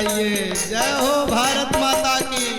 गाइए। जय हो भारत माता की।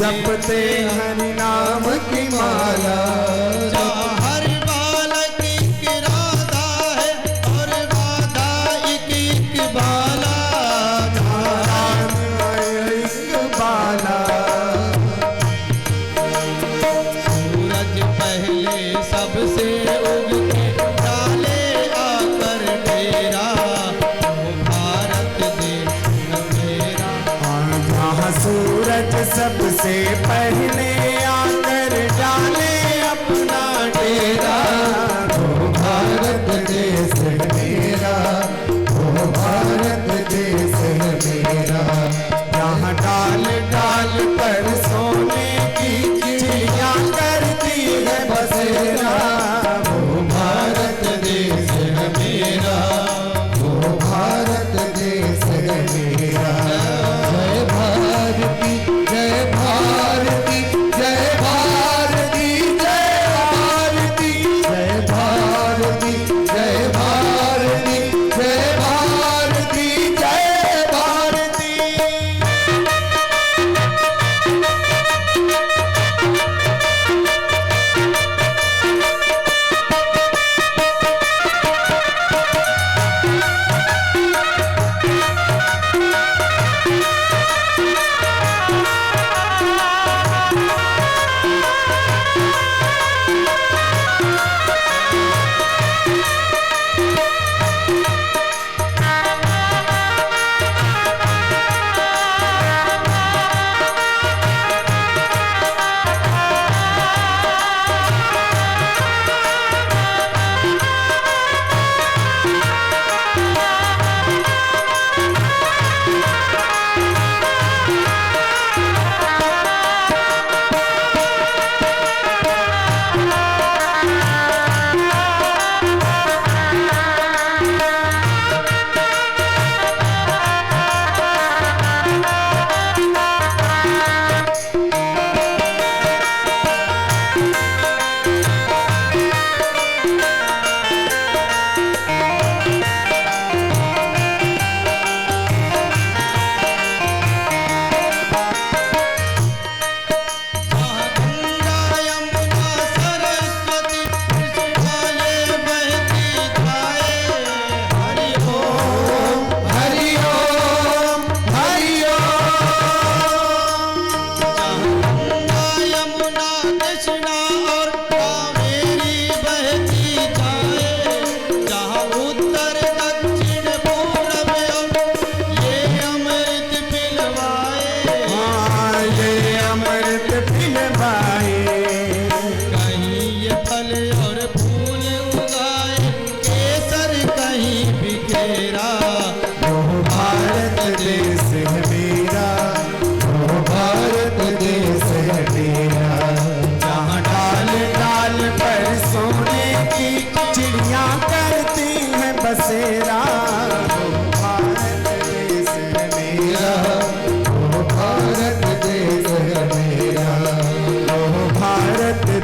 जपते हरि नाम की माला। हर बालक एक राधा है और राधा एक बाला। एक बाला। सूरज पहले सबसे उग के डाले आकर डेरा। वो भारत देश मेरा। जहाँ सूरज सबसे पहले आकर डाले अपना डेरा। वो भारत देश है मेरा, वो भारत देश है मेरा। यहाँ डाल डाल पर सोने की चिड़िया करती है बसेरा। वो भारत देश है मेरा, वो भारत देश है मेरा। जय भारती जय भारती जय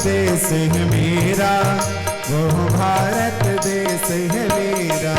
देश है मेरा, वो भारत देश है मेरा।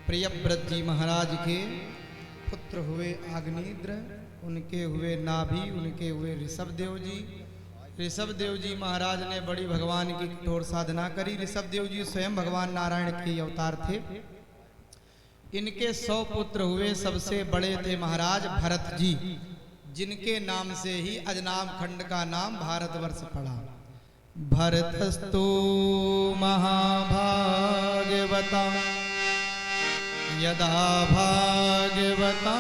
प्रियव्रत जी महाराज के पुत्र हुए अग्निद्र, उनके हुए नाभि, उनके हुए ऋषभदेव जी। ऋषभदेव जी महाराज ने बड़ी भगवान की कठोर साधना करी। ऋषभदेव जी स्वयं भगवान नारायण के अवतार थे। इनके 100 पुत्र हुए। सबसे बड़े थे महाराज भरत जी, जिनके नाम से ही अजनाम खंड का नाम भारतवर्ष पड़ा। भरतस्तु महाभाग्यवता यदा भाग्यवता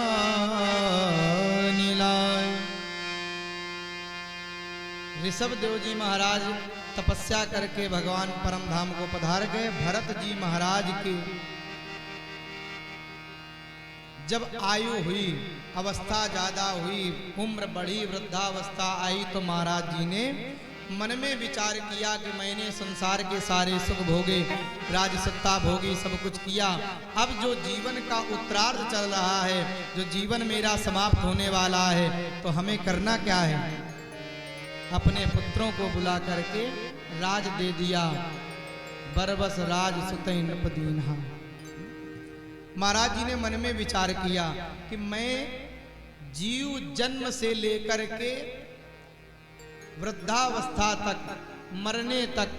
नीलाय। ऋषभदेव जी महाराज तपस्या करके भगवान परम धाम को पधार गए। भरत जी महाराज की जब आयु हुई, अवस्था ज्यादा हुई, उम्र बढ़ी, वृद्धावस्था आई, तो महाराज जी ने मन में विचार किया कि मैंने संसार के सारे सुख भोगे, राजसत्ता भोगी, सब कुछ किया। अब जो जीवन का उत्तरार्ध चल रहा है, जो जीवन मेरा समाप्त होने वाला है, तो हमें करना क्या है? अपने पुत्रों को बुला करके राज दे दिया। बरबस राज सुतई नृपदीन्हा। महाराज जी ने मन में विचार किया कि मैं जीव जन्म से लेकर के वृद्धावस्था तक, मरने तक,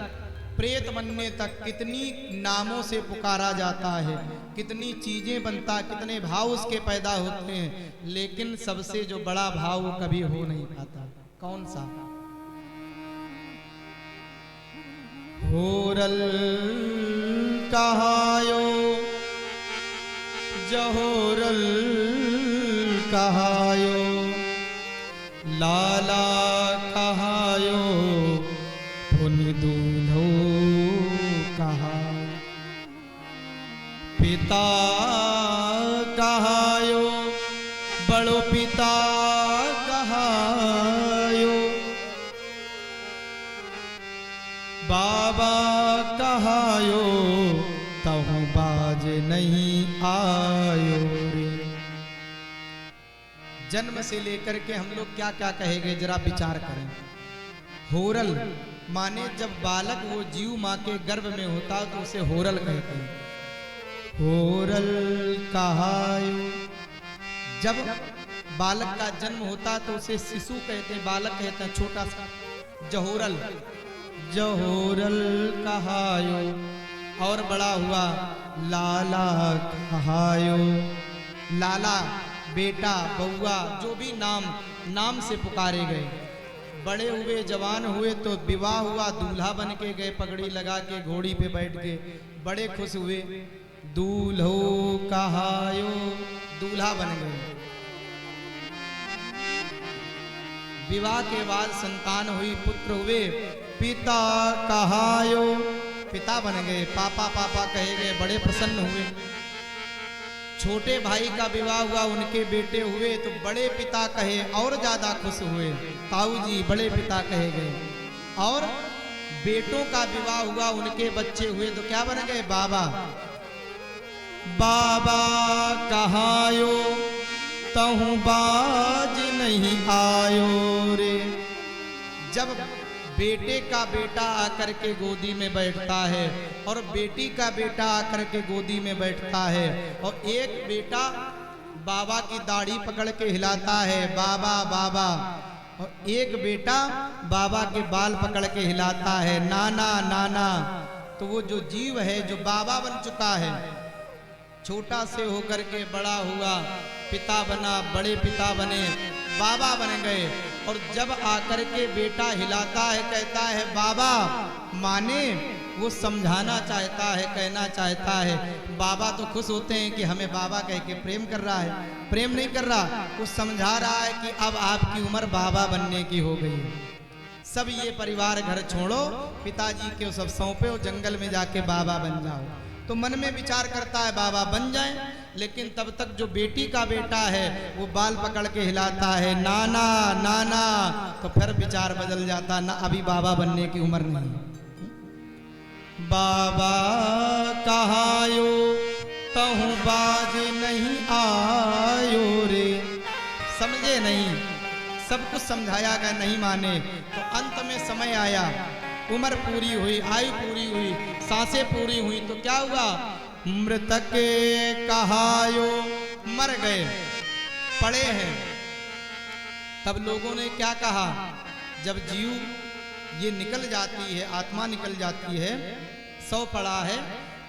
प्रेत बनने तक कितनी नामों से पुकारा जाता है, कितनी चीजें बनता, कितने भाव उसके पैदा होते हैं, लेकिन सबसे जो बड़ा भाव वो कभी हो नहीं पाता। कौन सा? होरल कहायो जहोरल कहायो, लाला कहायो पुनि दूल्हो कहा, पिता कहायो बड़ो पिता कहायो, बाबा कहायो तहु बाज नहीं आयो रे। जन्म से लेकर के हम लोग क्या क्या कहेंगे, जरा विचार करें। होरल माने जब बालक वो जीव माँ के गर्भ में होता तो उसे होरल कहते हैं। होरल कहायो, जब बालक का जन्म होता तो उसे शिशु कहते हैं, बालक कहते हैं, छोटा सा। जहोरल, जहोरल कहायो, और बड़ा हुआ लाला कहायो, लाला बेटा, बउआ, जो भी नाम से पुकारे गए। बड़े हुए, जवान हुए तो विवाह हुआ, दूल्हा बन के गए, पगड़ी लगा के घोड़ी पे बैठ के, बड़े खुश हुए। दूल्हो कहायो, दूल्हा बन गए। विवाह के बाद संतान हुई, पुत्र हुए, पिता कहायो, पिता बन गए, पापा पापा कहे गए, बड़े प्रसन्न हुए। छोटे भाई का विवाह हुआ, उनके बेटे हुए तो बड़े पिता कहे और ज्यादा खुश हुए, ताऊ जी बड़े पिता कहे गए। और बेटों का विवाह हुआ, उनके बच्चे हुए तो क्या बन गए, बाबा। बाबा कहायो तहु बाज नहीं आयो रे। जब बेटे का बेटा आकर के गोदी में बैठता है और बेटी का बेटा आकर के गोदी में बैठता है, और एक बेटा बाबा की दाढ़ी पकड़ के हिलाता है, बाबा बाबा, और एक बेटा बाबा के बाल पकड़ के हिलाता है, नाना नाना। तो वो जो जीव है जो बाबा बन चुका है, छोटा से होकर के बड़ा हुआ, पिता बना, बड़े पिता बने, बाबा बन गए। और जब आकर के बेटा हिलाता है, कहता है बाबा, माने वो समझाना चाहता है, कहना चाहता है। बाबा तो खुश होते हैं कि हमें बाबा कह के प्रेम कर रहा है, प्रेम नहीं कर रहा, वो समझा रहा है कि अब आपकी उम्र बाबा बनने की हो गई है। सब ये परिवार घर छोड़ो, पिताजी के सब सौंपे, जंगल में जाके बाबा बन जाओ। तो मन में विचार करता है बाबा बन जाए, लेकिन तब तक जो बेटी का बेटा है वो बाल पकड़ के हिलाता है, नाना नाना। तो फिर विचार बदल जाता, ना अभी बाबा बनने की उम्र नहीं। बाबा कहायो तहु बाज नहीं आयो रे। समझे नहीं, सब कुछ समझाया गया, नहीं माने। तो अंत में समय आया, उम्र पूरी हुई, आयु पूरी हुई, सांसें पूरी हुई, तो क्या हुआ, मृतक कहायो, मर गए, पड़े हैं। तब लोगों ने क्या कहा, जब जीव ये निकल जाती है, आत्मा निकल जाती है, सौ पड़ा है,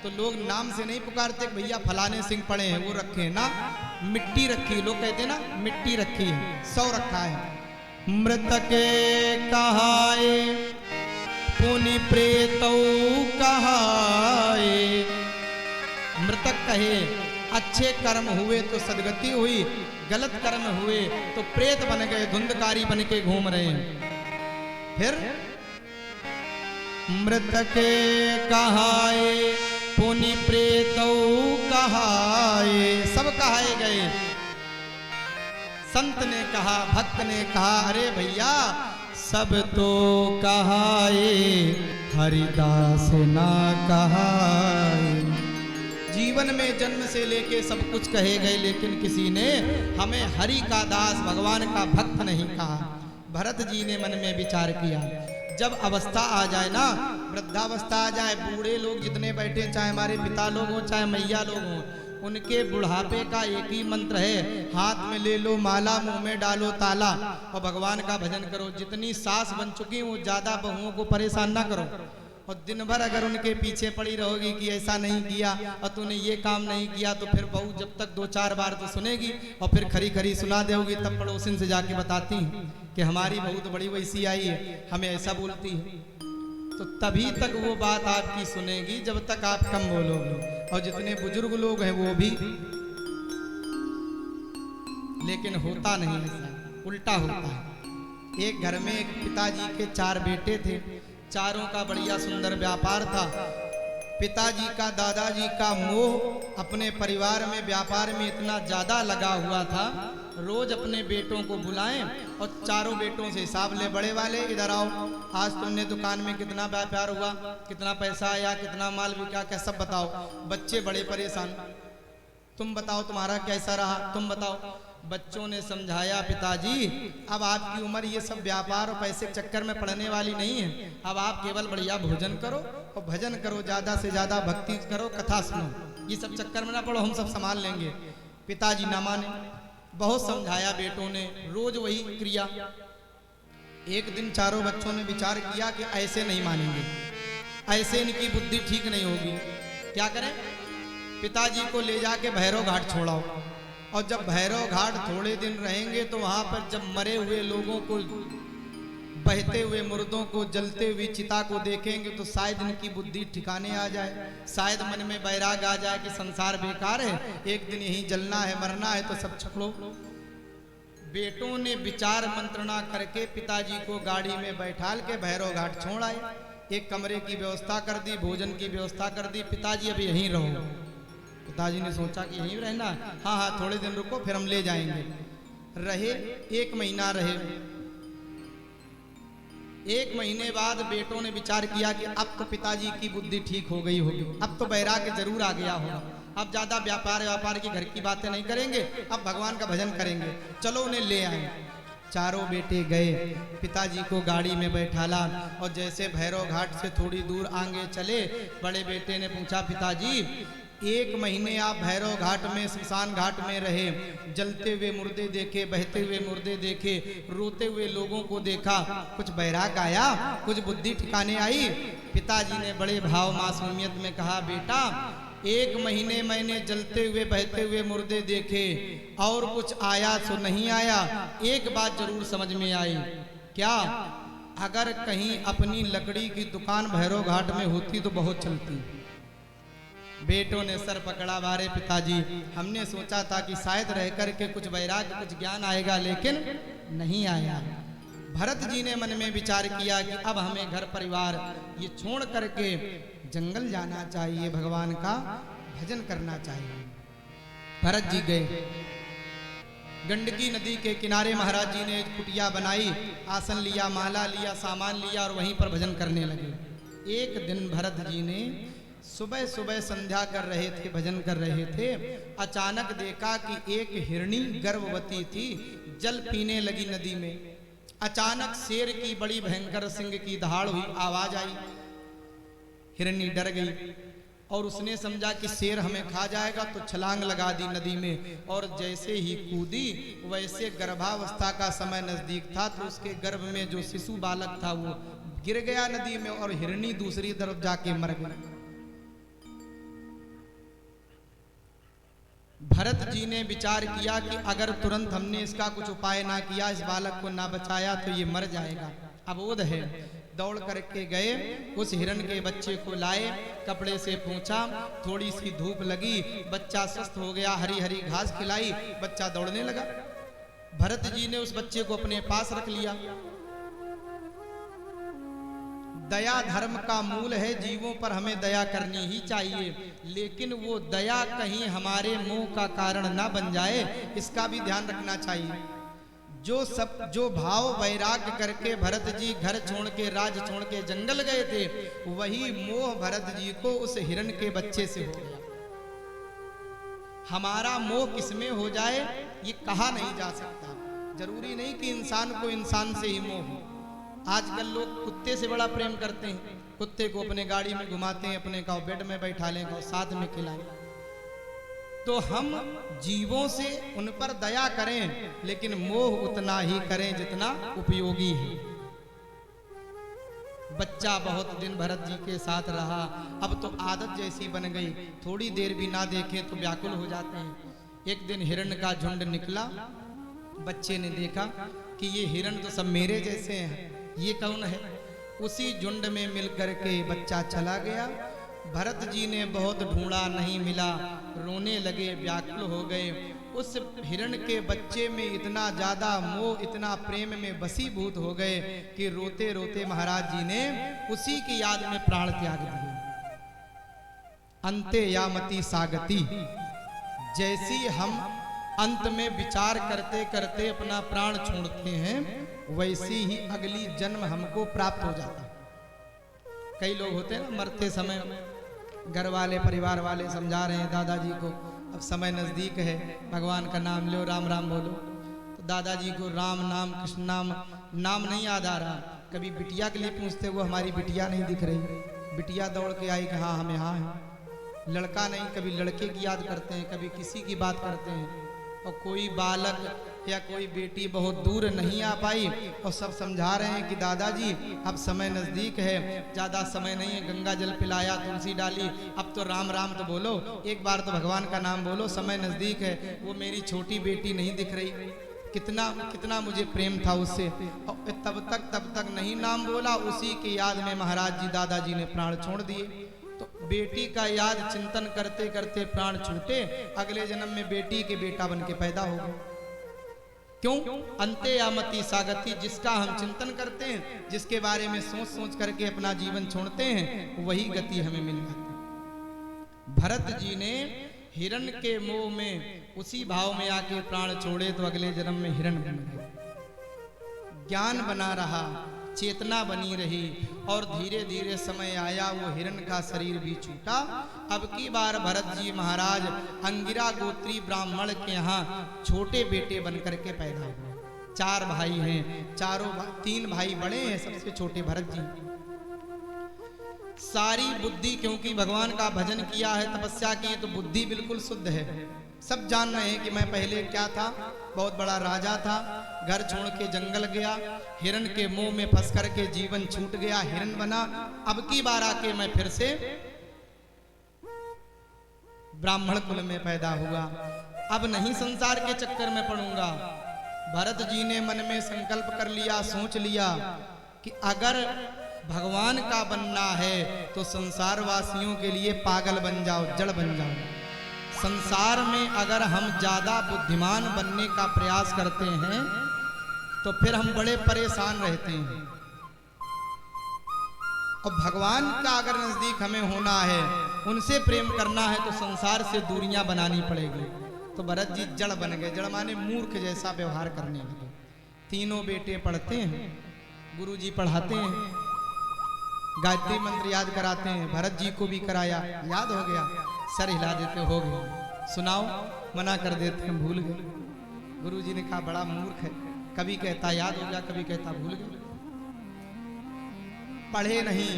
तो लोग नाम से नहीं पुकारते भैया फलाने सिंह पड़े हैं, वो रखे ना, मिट्टी रखी, लोग कहते ना मिट्टी रखी है, सौ रखा है। मृतक कहाए पुनि प्रेतौ कहाए, मृतक कहे अच्छे कर्म हुए तो सदगति हुई, गलत कर्म हुए तो प्रेत बन गए, धुंधकारी बन के घूम रहे हैं। फिर मृतक कहाए पुनि प्रेतौ कहाए, सब कहाए गए। संत ने कहा, भक्त ने कहा, अरे भैया सब तो कहाए, हरिदास ना कहाए। जीवन में जन्म से लेके सब कुछ कहे गए, लेकिन किसी ने हमें हरि का दास, भगवान का भक्त नहीं कहा। भरत जी ने मन में विचार किया, जब अवस्था आ जाए ना, वृद्धावस्था आ जाए, बूढ़े लोग जितने बैठे, चाहे हमारे पिता लोग हों चाहे मैया लोग हों, उनके बुढ़ापे का एक ही मंत्र है, हाथ में ले लो माला, मुंह में डालो ताला और भगवान का भजन करो। जितनी सास बन चुकी वो ज्यादा बहुओं को परेशान ना करो। और दिन भर अगर उनके पीछे पड़ी रहोगी कि ऐसा नहीं किया और तूने ये काम नहीं किया, तो फिर बहू जब तक 2-4 बार तो सुनेगी और फिर खरी खरी सुना देगी, तब पड़ोसिन से जाके बताती कि हमारी बहू तो बड़ी वैसी आई है, हमें ऐसा बोलती है। तो तभी तक वो बात आपकी सुनेगी जब तक आप कम बोलोगे। और जितने बुजुर्ग लोग हैं वो भी, लेकिन होता नहीं ऐसा, उल्टा होता है। एक घर में एक पिताजी के 4 बेटे थे, चारों का बढ़िया सुंदर व्यापार था। पिताजी का, दादाजी का मोह अपने परिवार में, व्यापार में इतना ज्यादा लगा हुआ था, रोज अपने बेटों को बुलाएं और चारों बेटों से हिसाब ले, बड़े वाले इधर आओ, आज तुमने दुकान में कितना व्यापार हुआ, कितना पैसा आया, कितना माल बिका, क्या सब बताओ। बच्चे बड़े परेशान, तुम बताओ तुम्हारा कैसा रहा, तुम बताओ। बच्चों ने समझाया, पिताजी अब आपकी उम्र ये सब व्यापार और पैसे के चक्कर में पड़ने वाली नहीं है, अब आप केवल बढ़िया भोजन करो और भजन करो, ज्यादा से ज्यादा भक्ति करो, कथा सुनो, ये सब चक्कर में ना पड़ो, हम सब संभाल लेंगे। पिताजी ना माने, बहुत समझाया बेटों ने, रोज वही क्रिया। एक दिन चारों बच्चों ने विचार किया कि ऐसे नहीं मानेंगे, ऐसे इनकी बुद्धि ठीक नहीं होगी, क्या करें। पिताजी को ले जाके भैरव घाट छोड़ाओ, और जब भैरव घाट थोड़े दिन रहेंगे तो वहां पर जब मरे हुए लोगों को, बहते हुए मुर्दों को, जलते हुए चिता को देखेंगे तो शायद इनकी बुद्धि ठिकाने आ जाए, शायद मन में बैराग आ जाए कि संसार बेकार है, एक दिन यहीं जलना है, मरना है, तो सब छकड़ो। बेटों ने विचार मंत्रणा करके पिताजी को गाड़ी में बैठाल के भैरव घाट छोड़ आए। एक कमरे की व्यवस्था कर दी, भोजन की व्यवस्था कर दी, पिताजी अभी यहीं रहो। पिताजी ने सोचा कि यहीं रहना, हाँ हाँ थोड़े दिन रुको फिर हम ले जाएंगे। रहे, 1 महीना रहे। 1 महीने बाद बेटों ने विचार किया कि अब तो पिताजी की बुद्धि ठीक हो गई होगी, अब तो बैराग्य जरूर आ गया होगा, अब ज्यादा व्यापार की घर की बातें नहीं करेंगे, अब भगवान का भजन करेंगे, चलो उन्हें ले आए। चारों बेटे गए, पिताजी को गाड़ी में बैठाला और जैसे भैरव घाट से थोड़ी दूर आगे चले, बड़े बेटे ने पूछा, पिताजी 1 महीने आप भैरव घाट में, शमशान घाट में रहे, जलते हुए मुर्दे देखे, बहते हुए मुर्दे देखे, रोते हुए लोगों को देखा, कुछ बैराग आया, कुछ बुद्धि ठिकाने आई। पिताजी ने बड़े भाव मासूमियत में कहा, बेटा 1 महीने मैंने जलते हुए बहते हुए मुर्दे देखे और कुछ आया तो नहीं आया, एक बात जरूर समझ में आई, क्या, अगर कहीं अपनी लकड़ी की दुकान भैरव घाट में होती तो बहुत चलती। बेटों ने सर पकड़ा, बारे पिताजी हमने सोचा था कि शायद रह करके कुछ वैराग्य, कुछ ज्ञान आएगा, लेकिन नहीं आया। भरत जी ने मन में विचार किया कि अब हमें घर परिवार ये छोड़ करके जंगल जाना चाहिए, भगवान का भजन करना चाहिए। भरत जी गए, गंडकी नदी के किनारे महाराज जी ने एक कुटिया बनाई, आसन लिया, माला लिया, सामान लिया और वहीं पर भजन करने लगे। एक दिन भरत जी ने सुबह सुबह संध्या कर रहे थे, भजन कर रहे थे, अचानक देखा कि एक हिरणी गर्भवती थी, जल पीने लगी नदी में। अचानक शेर की बड़ी भयंकर सिंह की दहाड़ हुई, आवाज आई, हिरणी डर गई और उसने समझा कि शेर हमें खा जाएगा, तो छलांग लगा दी नदी में। और जैसे ही कूदी, वैसे गर्भावस्था का समय नजदीक था, तो उसके गर्भ में जो शिशु बालक था वो गिर गया नदी में और हिरणी दूसरी तरफ जाके मर गई। भरत जी ने विचार किया कि अगर तुरंत हमने इसका कुछ उपाय ना किया, इस बालक को ना बचाया, तो ये मर जाएगा, अबोध है। दौड़ करके गए, उस हिरण के बच्चे को लाए, कपड़े से पोंछा, थोड़ी सी धूप लगी, बच्चा स्वस्थ हो गया, हरी हरी घास खिलाई, बच्चा दौड़ने लगा। भरत जी ने उस बच्चे को अपने पास रख लिया। दया धर्म का मूल है, जीवों पर हमें दया करनी ही चाहिए, लेकिन वो दया कहीं हमारे मोह का कारण ना बन जाए, इसका भी ध्यान रखना चाहिए। जो भाव वैराग्य करके भरत जी घर छोड़ के, राज छोड़ के जंगल गए थे, वही मोह भरत जी को उस हिरण के बच्चे से हो गया। हमारा मोह किसमें हो जाए ये कहा नहीं जा सकता, जरूरी नहीं कि इंसान को इंसान से ही मोह हो। आजकल लोग कुत्ते से बड़ा प्रेम करते हैं, कुत्ते को अपने गाड़ी में घुमाते हैं, अपने का बेड में बैठा लेंगे और साथ में खिलाएं। तो हम जीवों से उन पर दया करें, लेकिन मोह उतना ही करें जितना उपयोगी है। बच्चा बहुत दिन भरत जी के साथ रहा, अब तो आदत जैसी बन गई, थोड़ी देर भी ना देखें तो व्याकुल हो जाते हैं। एक दिन हिरण का झुंड निकला, बच्चे ने देखा कि ये हिरण तो सब मेरे जैसे हैं, ये कौन है? उसी झुंड में मिल करके बच्चा चला गया। भरत जी ने बहुत ढूंढा, नहीं मिला, रोने लगे, व्याकुल हो गए। उस हिरण के बच्चे में इतना ज्यादा मोह, इतना प्रेम में वशीभूत हो गए कि रोते रोते महाराज जी ने उसी की याद में प्राण त्याग दिए। अंते यामति सागति, जैसी हम अंत में विचार करते करते अपना प्राण छोड़ते हैं, वैसी ही अगली जन्म हमको प्राप्त हो जाता है। कई लोग होते हैं ना, मरते समय घर वाले परिवार वाले समझा रहे हैं दादाजी को, अब समय नज़दीक है, भगवान का नाम लो, राम राम बोलो। तो दादाजी को राम नाम, कृष्ण नाम नहीं याद आ रहा। कभी बिटिया के लिए पूछते, वो हमारी बिटिया नहीं दिख रही। बिटिया दौड़ के आई कि हाँ हम यहाँ हैं। लड़का नहीं, कभी लड़के की याद करते हैं, कभी किसी की बात करते हैं। और कोई बालक या कोई बेटी बहुत दूर नहीं आ पाई और सब समझा रहे हैं कि दादाजी अब समय नज़दीक है, ज़्यादा समय नहीं है, गंगा जल पिलाया, तुलसी डाली, अब तो राम राम तो बोलो, एक बार तो भगवान का नाम बोलो, समय नज़दीक है। वो मेरी छोटी बेटी नहीं दिख रही, कितना कितना मुझे प्रेम था उससे, और तब तक नहीं नाम बोला। उसी की याद में महाराज जी दादाजी ने प्राण छोड़ दिए। तो बेटी का याद चिंतन करते करते प्राण छूटे, अगले जन्म में बेटी के बेटा बन के पैदा हो गए। क्यों? अंते यामति सागति, जिसका हम चिंतन करते हैं, जिसके बारे में सोच सोच करके अपना जीवन छोड़ते हैं, वही गति हमें मिल जाती है। भरत जी ने हिरण के मोह में उसी भाव में आके प्राण छोड़े, तो अगले जन्म में हिरण बन गए। ज्ञान बना रहा, चेतना बनी रही, और धीरे धीरे समय आया, वो हिरण का शरीर भी छूटा। अब की बार भरत जी महाराज अंगिरा गोत्री ब्राह्मण के यहाँ छोटे बेटे बनकर के पैदा हुए। 4 भाई हैं, 3 भाई बड़े हैं, सबसे छोटे भरत जी। सारी बुद्धि, क्योंकि भगवान का भजन किया है, तपस्या की, तो बुद्धि बिल्कुल शुद्ध है। सब जान रहे हैं कि मैं पहले क्या था, बहुत बड़ा राजा था, घर छोड़ के जंगल गया, हिरण के मुंह में फंस करके जीवन छूट गया, हिरण बना। अब की बार आके मैं फिर से ब्राह्मण कुल में पैदा हुआ, अब नहीं संसार के चक्कर में पड़ूंगा। भरत जी ने मन में संकल्प कर लिया, सोच लिया कि अगर भगवान का बनना है तो संसार वासियों के लिए पागल बन जाओ, जड़ बन जाओ। संसार में अगर हम ज्यादा बुद्धिमान बनने का प्रयास करते हैं तो फिर हम बड़े परेशान रहते हैं। और भगवान का अगर नजदीक हमें होना है, उनसे प्रेम करना है, तो संसार से दूरियां बनानी पड़ेगी। तो भरत जी जड़ बन गए, जड़ माने मूर्ख जैसा व्यवहार करने लगे। तीनों बेटे पढ़ते हैं, गुरु जी पढ़ाते हैं, गायत्री मंत्र याद कराते हैं, भरत जी को भी कराया, याद हो गया, सर हिला देते हो गए, सुनाओ, मना कर देते हैं, भूल गए। गुरु जी ने कहा बड़ा मूर्ख है, कभी कहता याद हो गया, कभी कहता भूल गया। पढ़े नहीं,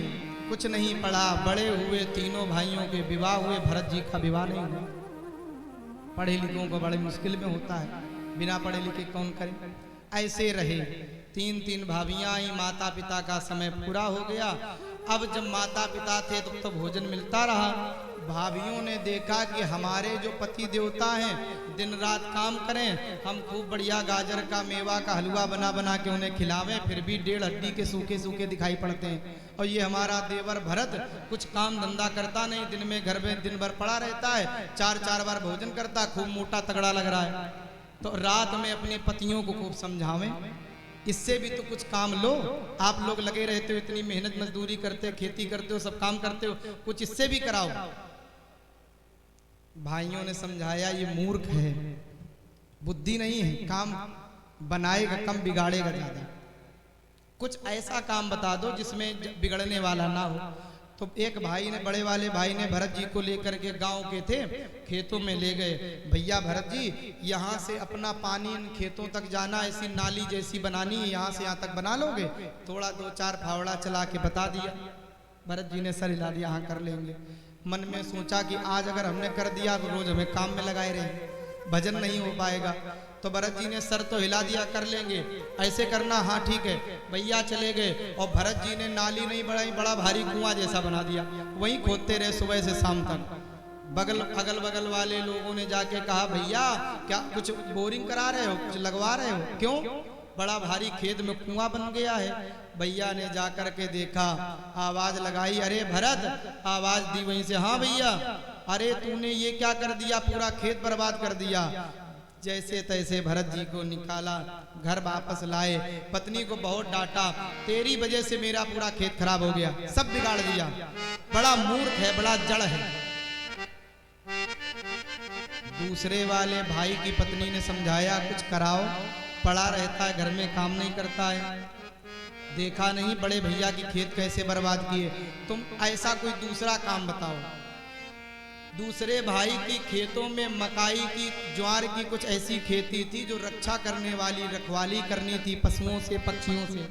कुछ नहीं पढ़ा, बड़े हुए, तीनों भाइयों के विवाह हुए, भरत जी का विवाह नहीं हुआ। पढ़े लिखों को बड़े मुश्किल में होता है, बिना पढ़े लिखे कौन करे। ऐसे रहे, 3 भाभियां आई, माता पिता का समय पूरा हो गया। अब जब माता पिता थे तो भोजन मिलता रहा। भाभियों ने देखा कि हमारे जो पति देवता हैं दिन रात काम करें, हम खूब बढ़िया गाजर का मेवा का हलवा बना बना के उन्हें खिलावें, फिर भी 1.5 हड्डी के सूखे सूखे दिखाई पड़ते हैं। और ये हमारा देवर भरत कुछ काम धंधा करता नहीं, दिन में घर में दिन भर पड़ा रहता है, 4 बार भोजन करता, खूब मोटा तगड़ा लग रहा है। तो रात में अपने पतियों को खूब समझावें, इससे भी तो कुछ काम लो, आप लोग लगे रहते हो, इतनी मेहनत मजदूरी करते हो, खेती करते हो, सब काम करते हो, कुछ इससे भी कराओ। भाइयों ने समझाया ये मूर्ख है, बुद्धि नहीं है, काम बनाएगा कम, बिगाड़ेगा ज्यादा, कुछ ऐसा काम बता दो जिसमें बिगड़ने वाला ना हो। तो एक भाई ने, बड़े वाले भाई ने भरत जी को लेकर के, गांव के थे, खेतों में ले गए। भैया भरत जी, यहाँ से अपना पानी इन खेतों तक जाना, ऐसी नाली जैसी बनानी है, यहाँ से यहाँ तक बना लोगे? थोड़ा 2-4 फावड़ा चला के बता दिया। भरत जी ने सर हिला दिया, हाँ कर लेंगे। मन में सोचा कि आज अगर हमने कर दिया तो रोज हमें काम में लगाए रहे, भजन नहीं हो पाएगा। तो भरत जी ने सर तो हिला दिया, कर लेंगे, ऐसे करना, हाँ ठीक है। भैया चले गए और भरत जी ने नाली नहीं बढ़ाई, बड़ा भारी कुआं जैसा बना दिया, वहीं खोदते रहे सुबह से शाम तक। अगल बगल वाले लोगों ने जाके कहा, भैया क्या कुछ बोरिंग करा रहे हो, कुछ लगवा रहे हो? क्यों? बड़ा भारी खेत में कुआं बन गया है। भैया ने जाकर के देखा, आवाज लगाई, अरे भरत, आवाज दी वहीं से, हाँ भैया। अरे तूने ये क्या कर दिया, पूरा खेत बर्बाद कर दिया। जैसे तैसे भरत जी को निकाला, घर वापस लाए, पत्नी को बहुत डांटा, तेरी वजह से मेरा पूरा खेत खराब हो गया, सब बिगाड़ दिया, बड़ा मूर्ख है, बड़ा जड़ है। दूसरे वाले भाई की पत्नी ने समझाया, कुछ कराओ, पड़ा रहता है घर में, काम नहीं करता है, देखा नहीं बड़े भैया की खेत कैसे बर्बाद किए, तुम ऐसा कोई दूसरा काम बताओ। दूसरे भाई की खेतों में मकाई की, ज्वार की कुछ ऐसी खेती थी जो रक्षा करने वाली, रखवाली करनी थी पशुओं से, पक्षियों से।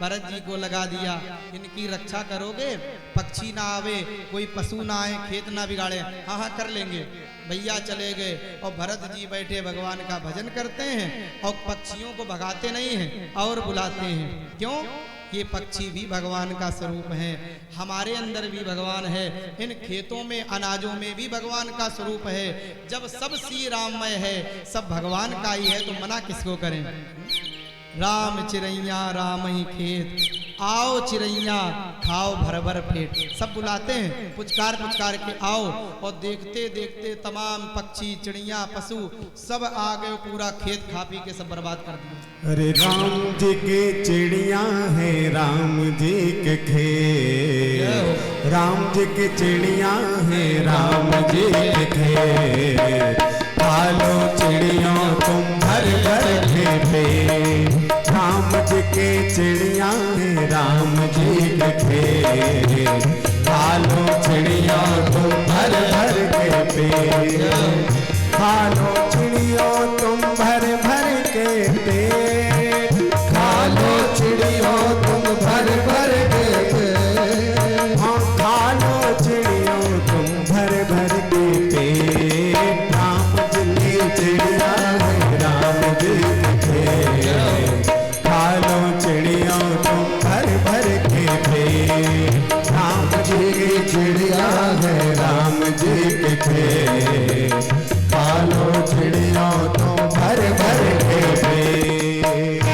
भरत जी को लगा दिया, इनकी रक्षा करोगे, पक्षी ना आवे, कोई पशु ना आए, खेत ना बिगाड़े, हाँ हाँ कर लेंगे। भैया चले गए और भरत जी बैठे भगवान का भजन करते हैं और पक्षियों को भगाते नहीं हैं और बुलाते हैं। क्यों? ये पक्षी भी भगवान का स्वरूप है, हमारे अंदर भी भगवान है, इन खेतों में अनाजों में भी भगवान का स्वरूप है। जब सब श्री राममय है, सब भगवान का ही है, तो मना किसको करें? राम चिरैया राम ही खेत, आओ चिरैया खाओ भर भर पेट, सब बुलाते हैं, पुचकार पुचकार के आओ। और देखते देखते तमाम पक्षी, चिड़िया, पशु सब आ गए, पूरा खेत खा पी के सब बर्बाद कर दिया। अरे राम जी के चिड़िया है, राम जी के खेत, राम जी के चिड़िया है, राम जी के खेत, खा लो चिड़ियों तुम भर भर के पेट। राम जी के चिड़िया है, राम जी के खेत, खा लो चिड़ियों तुम भर भर के पेट, खा लो चिड़ियों तुम भर भर के पेट, खा लो चिड़ियों तुम भर भर के पेट, हाँ खा लो चिड़ियों तुम भर भर के पेट। राम जी की चिड़िया है, राम जी के खेत, खा लो चिड़ियों तुम भर भर के पेट। राम जी की चिड़िया है, राम जी के खेत, खा लो चिड़ियों तुम भर भर के पेट।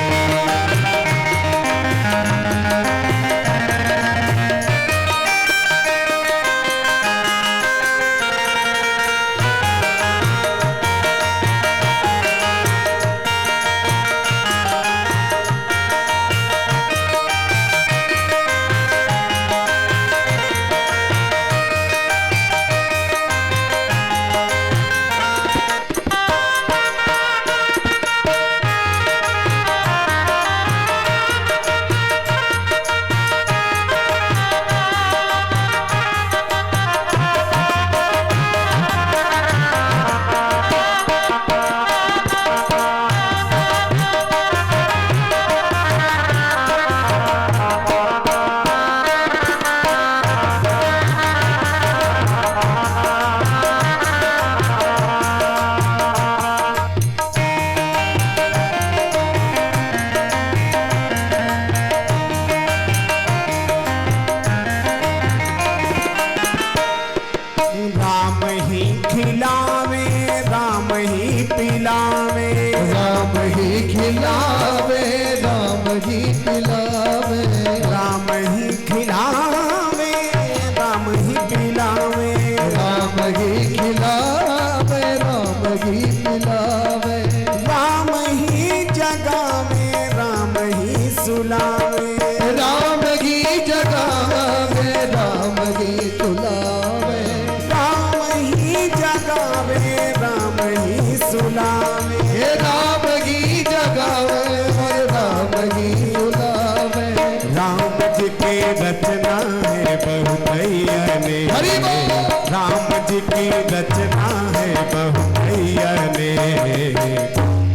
राम जी की रचना है बहुतैया ने,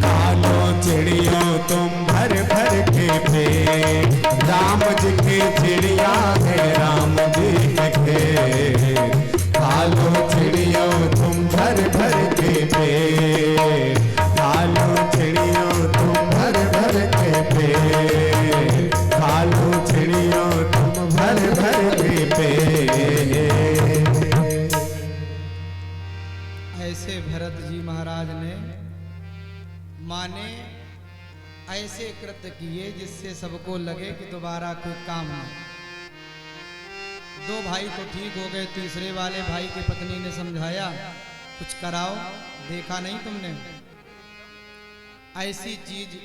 खा लो चिड़ियों तुम भर भर के पेट। राम जी की चिड़िया है, राम जी के खेत, खा माँ ने ऐसे कृत्य किए जिससे सबको लगे कि दोबारा कोई काम ना। दो भाई तो ठीक हो गए, तीसरे वाले भाई की पत्नी ने समझाया कुछ कराओ, देखा नहीं तुमने, ऐसी चीज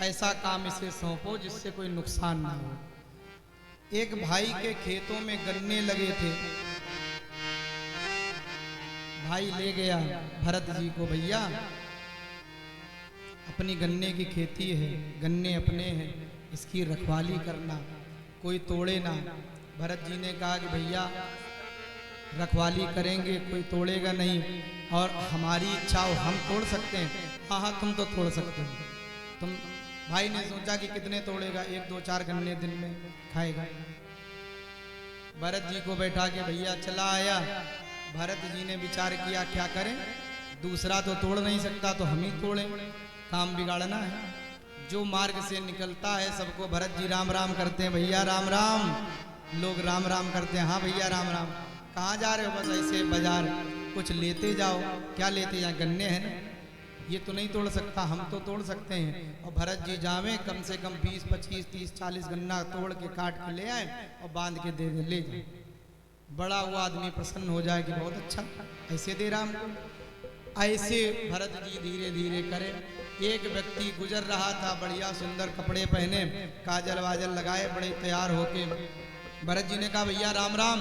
ऐसा काम इसे सौंपो जिससे कोई नुकसान ना हो। एक भाई के खेतों में गन्ने लगे थे, भाई ले गया भरत जी को, भैया अपनी गन्ने की खेती है, गन्ने अपने हैं, इसकी रखवाली करना, कोई तोड़े ना। भरत जी ने कहा कि भैया रखवाली करेंगे, कोई तोड़ेगा नहीं, और हमारी इच्छा हो हम तोड़ सकते हैं। हाँ हाँ तुम तो तोड़ सकते हो। तुम भाई ने सोचा कि कितने तोड़ेगा, 1-2-4 गन्ने दिन में खाएगा। भरत जी को बैठा के भैया चला आया। भरत जी ने विचार किया क्या करें, दूसरा तो तोड़ नहीं सकता तो हम ही तोड़ें, काम बिगाड़ना है। जो मार्ग से निकलता है सबको भरत जी राम राम करते हैं, भैया राम राम, लोग राम राम करते हैं, हाँ भैया राम राम। कहाँ जा रहे हो? बस ऐसे बाजार, कुछ लेते जाओ। क्या लेते जाए? गन्ने हैं ना, ये तो नहीं तोड़ सकता, हम तो तोड़ सकते हैं। और भरत जी जावे कम से कम 20, 25, 30, 40 गन्ना तोड़ के काट के ले आए और बांध के दे ले जाए। बड़ा वो आदमी प्रसन्न हो जाए कि बहुत अच्छा ऐसे दे रहा हमको। ऐसे भरत जी धीरे धीरे करे। एक व्यक्ति गुजर रहा था, बढ़िया सुंदर कपड़े पहने, काजल वाजल लगाए, बड़े तैयार होके। भरत जी ने कहा भैया राम राम।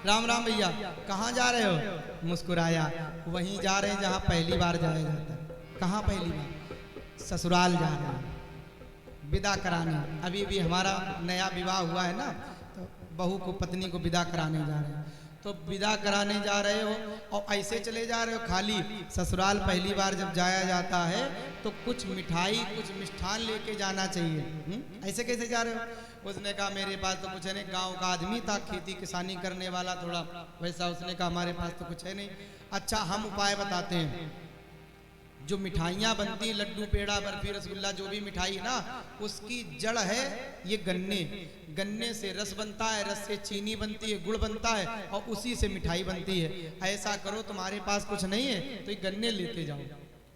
राम राम भैया, कहाँ जा रहे हो? मुस्कुराया, वहीं जा रहे हैं जहाँ पहली बार जाया जाता है। कहाँ पहली बार? ससुराल जा रहे हैं विदा कराने। अभी भी हमारा नया विवाह हुआ है ना, तो बहू को पत्नी को विदा कराने जा रहे हैं। तो विदा कराने जा रहे हो और ऐसे चले जा रहे हो खाली? ससुराल पहली बार जब जाया जाता है तो कुछ मिठाई, कुछ मिष्ठान लेके जाना चाहिए। ऐसे कैसे जा रहे हो? उसने कहा मेरे पास तो कुछ है नहीं, गांव का आदमी था, खेती किसानी करने वाला थोड़ा वैसा। उसने कहा हमारे पास तो कुछ है नहीं। अच्छा हम उपाय बताते हैं। जो मिठाइयाँ बनती, लड्डू पेड़ा बर्फी रसगुल्ला, जो भी मिठाई है ना, उसकी जड़ है ये गन्ने। गन्ने से रस बनता है, रस से चीनी बनती है, गुड़ बनता है, और उसी से मिठाई बनती है। ऐसा करो तुम्हारे पास कुछ नहीं है तो ये गन्ने लेते जाओ।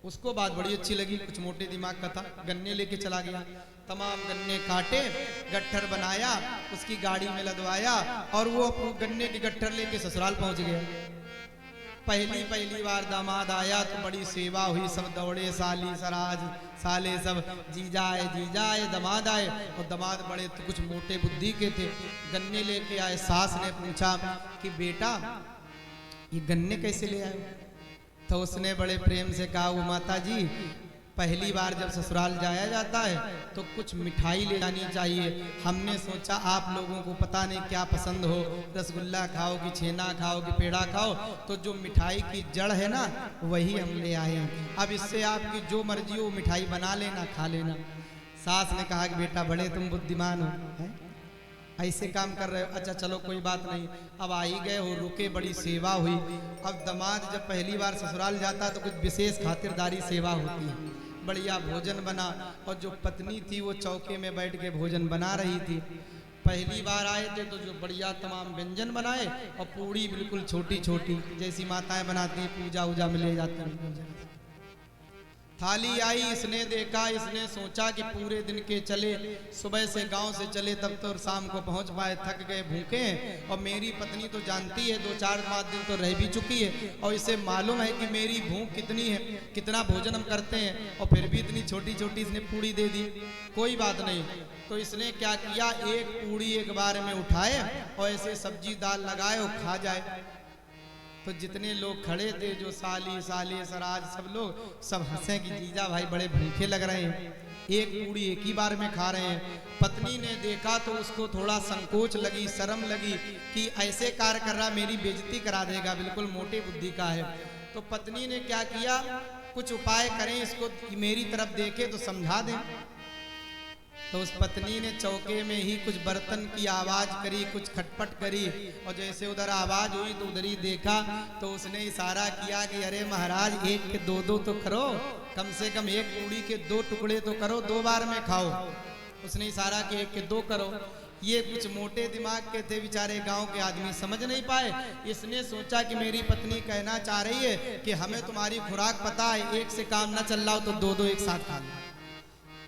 उसको बात बड़ी अच्छी लगी, कुछ मोटे दिमाग का था, गन्ने लेके चला गया। तमाम गन्ने काटे, गट्ठर बनाया, उसकी गाड़ी में लदवाया और वो गन्ने की गट्ठर लेके ससुराल पहुंच गया। पहली बार दामाद आया तो बड़ी सेवा हुई, सब दौड़े, साली सराज साले सब, जीजा आए, दामाद आए। और दामाद बड़े तो कुछ मोटे बुद्धि के थे, गन्ने लेके आए। सास ने पूछा कि बेटा ये गन्ने कैसे ले आए? तो उसने बड़े प्रेम से कहा वो माता जी पहली बार जब ससुराल जाया जाता है तो कुछ मिठाई ले जानी चाहिए। हमने सोचा आप लोगों को पता नहीं क्या पसंद हो, रसगुल्ला खाओ कि छेना खाओ कि पेड़ा खाओ, तो जो मिठाई की जड़ है ना वही हम ले आए हैं। अब इससे आपकी जो मर्जी हो मिठाई बना लेना, खा लेना। सास ने कहा कि बेटा बड़े तुम बुद्धिमान हो, है? ऐसे काम कर रहे हो? अच्छा चलो कोई बात नहीं। अब आ ही गए हो, रुके, बड़ी सेवा हुई। अब दामाद जब पहली बार ससुराल जाता तो कुछ विशेष खातिरदारी सेवा होती है। बढ़िया भोजन बना और जो पत्नी थी वो चौके में बैठ के भोजन बना रही थी। पहली बार आए थे तो जो बढ़िया तमाम व्यंजन बनाए और पूड़ी बिल्कुल छोटी छोटी जैसी माताएं बनाती हैं, पूजा वूजा में ले जाते हैं। थाली आई, इसने देखा, इसने सोचा कि पूरे दिन के चले, सुबह से गांव से चले तब तो शाम को पहुंच पाए, थक गए, भूखे हैं। और मेरी पत्नी तो जानती है 2-4-5 दिन तो रह भी चुकी है और इसे मालूम है कि मेरी भूख कितनी है, कितना भोजन हम करते हैं, और फिर भी इतनी छोटी छोटी इसने पूड़ी दे दी। कोई बात नहीं, तो इसने क्या किया, एक पूड़ी एक बार में उठाए और ऐसे सब्जी दाल लगाए और खा जाए। तो जितने लोग खड़े थे, जो साली साले सराज सब लोग, सब हंसे कि जीजा भाई बड़े भूखे लग रहे हैं, एक पूड़ी एक ही बार में खा रहे हैं। पत्नी ने देखा तो उसको थोड़ा संकोच लगी, शर्म लगी कि ऐसे कार्य कर रहा, मेरी बेइज्जती करा देगा, बिल्कुल मोटे बुद्धि का है। तो पत्नी ने क्या किया, कुछ उपाय करें इसको, मेरी तरफ देखे तो समझा दें। तो उस पत्नी ने चौके में ही कुछ बर्तन की आवाज करी, कुछ खटपट करी, और जैसे उधर आवाज हुई तो उधर ही देखा तो उसने इशारा किया कि अरे महाराज एक के दो तो करो, कम से कम एक पूड़ी के 2 टुकड़े तो करो, 2 बार में खाओ। उसने इशारा कि 1 के 2 करो। ये कुछ मोटे दिमाग के थे बेचारे, गांव के आदमी समझ नहीं पाए। इसने सोचा कि मेरी पत्नी कहना चाह रही है कि हमें तुम्हारी खुराक पता है, एक से काम ना चल रहा हो तो दो दो एक साथ खा लो।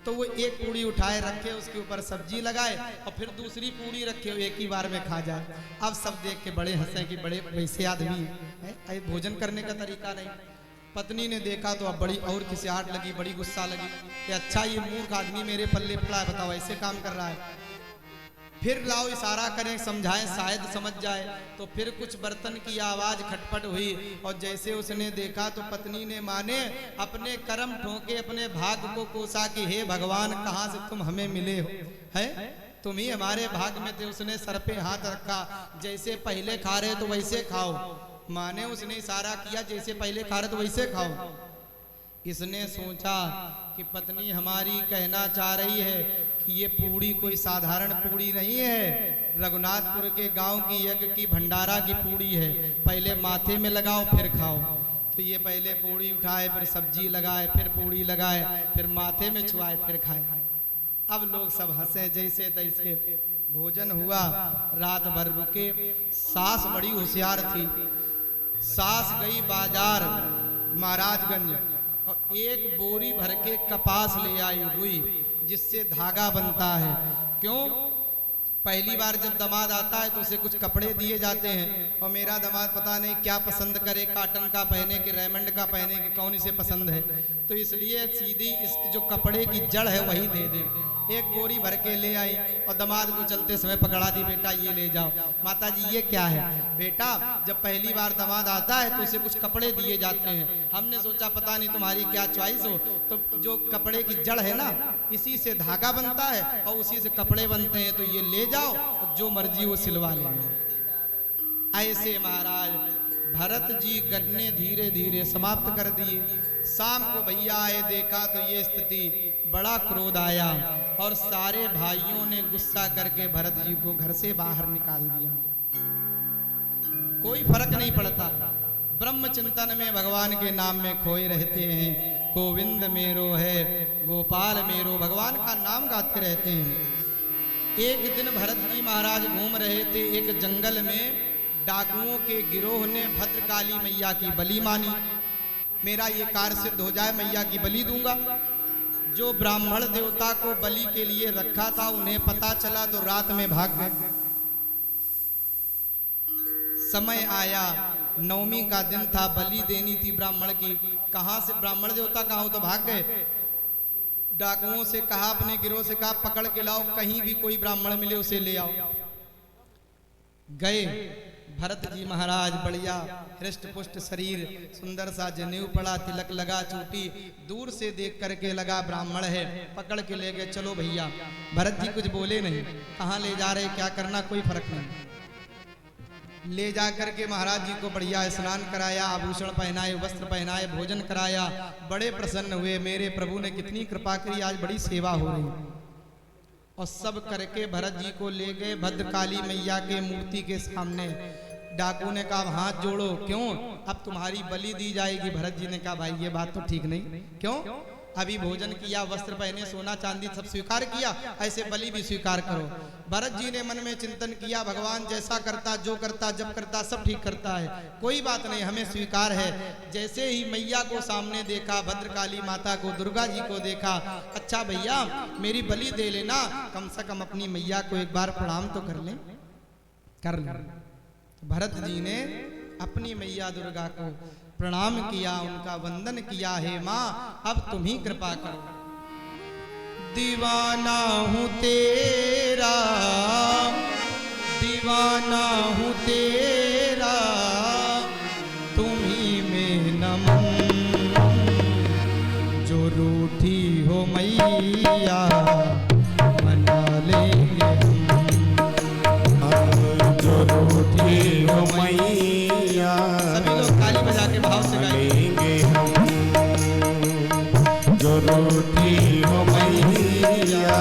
तो वो एक पूड़ी उठाए रखे, उसके ऊपर सब्जी लगाए और फिर दूसरी पूड़ी रखे, एक ही बार में खा जाए। अब सब देख के बड़े हंसे कि बड़े वैसे आदमी है, भोजन करने का तरीका नहीं। पत्नी ने देखा तो अब बड़ी और खिसियाहट लगी, बड़ी गुस्सा लगी कि अच्छा ये मूर्ख आदमी मेरे पल्ले पड़ा है, बताओ ऐसे काम कर रहा है। फिर लाओ इशारा करें, समझाएं, शायद समझ जाए। तो फिर कुछ बर्तन की आवाज खटपट हुई और जैसे उसने देखा तो पत्नी ने माने अपने कर्म ठोके, अपने भाग को कोसा कि हे भगवान, कहाँ से तुम हमें मिले हो, है तुम ही हमारे भाग में थे। उसने सर पे हाथ रखा, जैसे पहले खा रहे तो वैसे खाओ। माने उसने इशारा किया जैसे पहले खा रहे तो वैसे खाओ। इसने सोचा कि पत्नी हमारी कहना चाह रही है कि ये पूड़ी कोई साधारण पूड़ी नहीं है, रघुनाथपुर के गांव की यज्ञ की भंडारा की पूड़ी है, पहले माथे में लगाओ फिर खाओ। तो ये पहले पूड़ी उठाए, फिर सब्जी लगाए, फिर पूड़ी लगाए, फिर माथे में छुआए, फिर खाए। अब लोग सब हंसे जैसे तैसे। भोजन हुआ, रात भर रुके। सास बड़ी होशियार थी। सास गई बाजार महाराजगंज और एक बोरी भर के कपास ले आई, रुई, जिससे धागा बनता है। क्यों? पहली बार जब दामाद आता है तो उसे कुछ कपड़े दिए जाते हैं, और मेरा दामाद पता नहीं क्या पसंद करे, काटन का पहने कि रेमंड का पहने कि कौन इसे पसंद है, तो इसलिए सीधी इस जो कपड़े की जड़ है वही दे दे। एक बोरी भर के ले आई और दामाद को चलते समय पकड़ा दी, बेटा ये ले जाओ। माता जी ये क्या है? बेटा जब पहली बार दामाद आता है तो उसे कुछ कपड़े दिए जाते हैं, हमने सोचा पता नहीं तुम्हारी क्या चॉइस हो, तो जो कपड़े की जड़ है ना, इसी से धागा बनता है और उसी से कपड़े बनते हैं, तो ये ले जाओ और जो मर्जी वो सिलवा लेना। ऐसे महाराज भरत जी गन्ने धीरे धीरे समाप्त कर दिए। शाम को भैया आए, देखा तो ये स्थिति, बड़ा क्रोध आया और सारे भाइयों ने गुस्सा करके भरत जी को घर से बाहर निकाल दिया। कोई फर्क नहीं पड़ता, ब्रह्म चिंतन में भगवान के नाम में खोए रहते हैं। गोविंद मेरो है, गोपाल मेरो, भगवान का नाम गाते रहते हैं। एक दिन भरत जी महाराज घूम रहे थे एक जंगल में, डाकुओं के गिरोह ने भद्रकाली मैया की बलि मानी। मेरा ये कार्य सिद्ध हो जाए, मैया की बलि दूंगा। जो ब्राह्मण देवता को बलि के लिए रखा था उन्हें पता चला तो रात में भाग गए। समय आया, नवमी का दिन था, बलि देनी थी ब्राह्मण की। कहां से ब्राह्मण देवता कहां हो, तो भाग गए। डाकुओं से कहा, अपने गिरोह से कहा, पकड़ के लाओ, कहीं भी कोई ब्राह्मण मिले उसे ले आओ। गए भरत जी महाराज, बढ़िया हृष्ट पुष्ट शरीर, सुंदर सा जनेऊ पड़ा, तिलक लगा, चोटी, दूर से देख करके लगा ब्राह्मण है, पकड़ के ले गए। चलो भैया। भरत जी कुछ बोले नहीं, कहाँ ले जा रहे, क्या करना, कोई फर्क नहीं। ले जा करके महाराज जी को बढ़िया स्नान कराया, आभूषण पहनाए, वस्त्र पहनाए, भोजन कराया। बड़े प्रसन्न हुए, मेरे प्रभु ने कितनी कृपा करी, आज बड़ी सेवा हो रही। और सब करके भरत जी को ले गए भद्रकाली मैया के मूर्ति के सामने। डाकू ने कहा हाथ जोड़ो, क्यों? अब तुम्हारी बलि दी जाएगी। भरत जी ने कहा भाई ये बात तो ठीक नहीं। क्यों? अभी भोजन किया, वस्त्र पहने, सोना चांदी सब स्वीकार किया, ऐसे बलि भी स्वीकार करो। भरत जी ने मन में चिंतन किया, भगवान जैसा करता, जो करता, जब करता, सब ठीक करता है, कोई बात नहीं, हमें स्वीकार है। जैसे ही मैया को सामने देखा, भद्रकाली माता को, दुर्गा जी को देखा, अच्छा भैया मेरी बलि दे लेना, कम से कम अपनी मैया को एक बार प्रणाम तो कर लें। कर लें। भरत जी ने अपनी मैया दुर्गा को प्रणाम किया, उनका वंदन किया, हे माँ अब तुम ही कृपा करो। दीवाना हूँ तेरा, दीवाना हूँ तेरा, तुम ही में नमन, जो रूठी हो मैया मना लेंगे हम, जो रूठी हो मैया सभी लोग ताली बजा के भाव से गाएंगे हम। जो रूठी हो मैया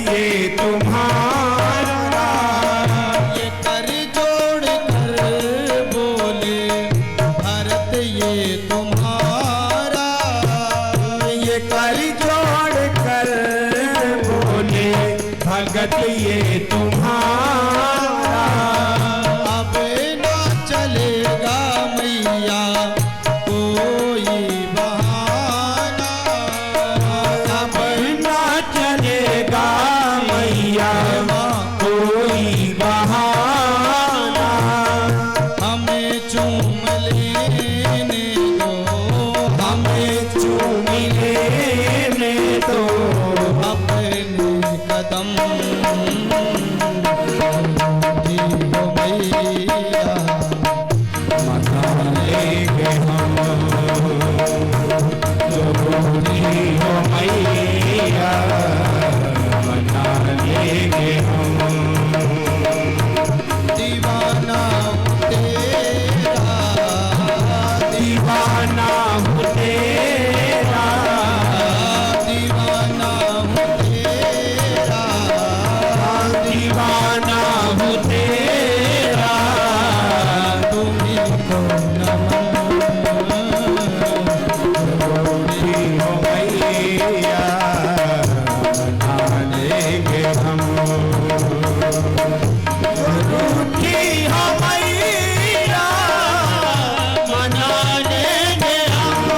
ये तुम्हारा। ये कर जोड़ कर बोले भरत ये तुम्हारा। ये कर जोड़ कर बोले भगत ये तुम्हारा। अब ना चलेगा मैया कोई बहाना। अब ना चलेगा मैया कोई बहाना। हमें चूम लेने दो, हमें चूम लेने दो अपने कदम दीपो मैया। मना लेंगे हम जरूरी हो मैया। मना लेंगे हम दीवाना तेरा, दीवाना हूँ तेरा। दीवाना तेरा, दीवाना हूँ तेरा। तुम्ही को नमन। जरूरी हो मैया। मना लेंगे हम रूठी हो मैया। मना लेंगे हम।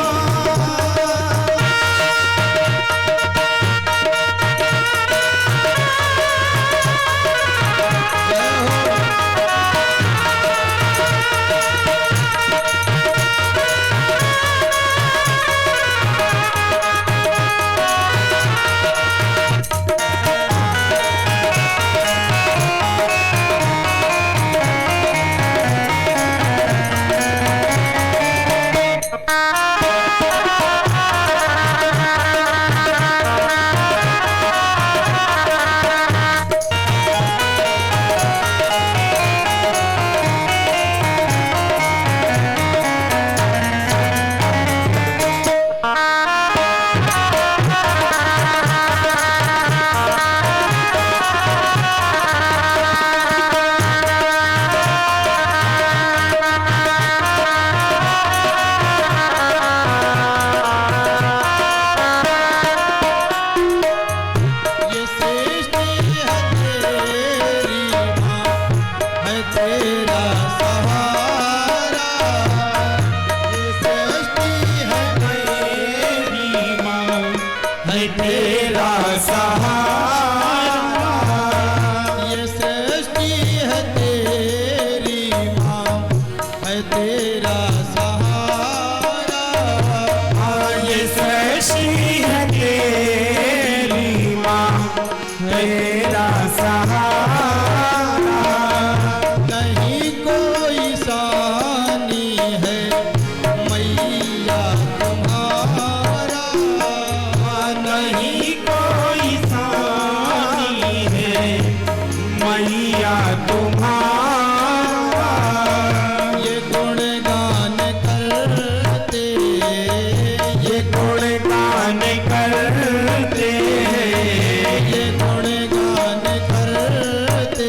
ये सृष्टि है तेरी माँ, है तेरा सहारा। ये सृष्टि है तेरी माँ है तेरा सहारा। ये सृष्टि है तेरी माँ, है तेरा सहारा। ये सृष्टि है तेरी माँ तेरा सहारा। नहीं कोई सानी है मैया तुम्हारा। नहीं कोई सानी है मैया तुम्हारा। ये गुणगान करते, ये गुणगान करते ये गुणगान करते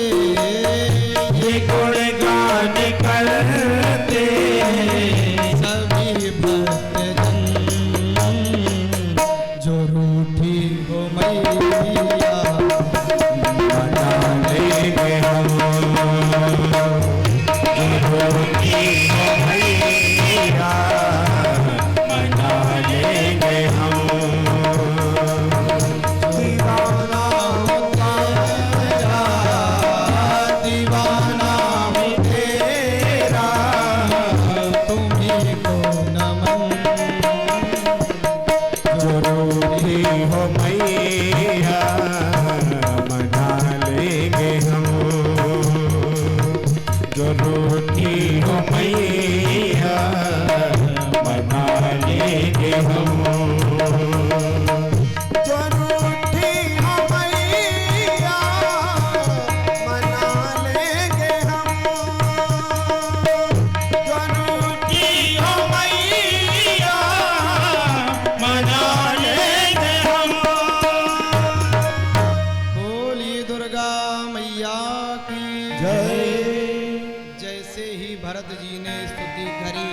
भरत जी ने स्तुति करी।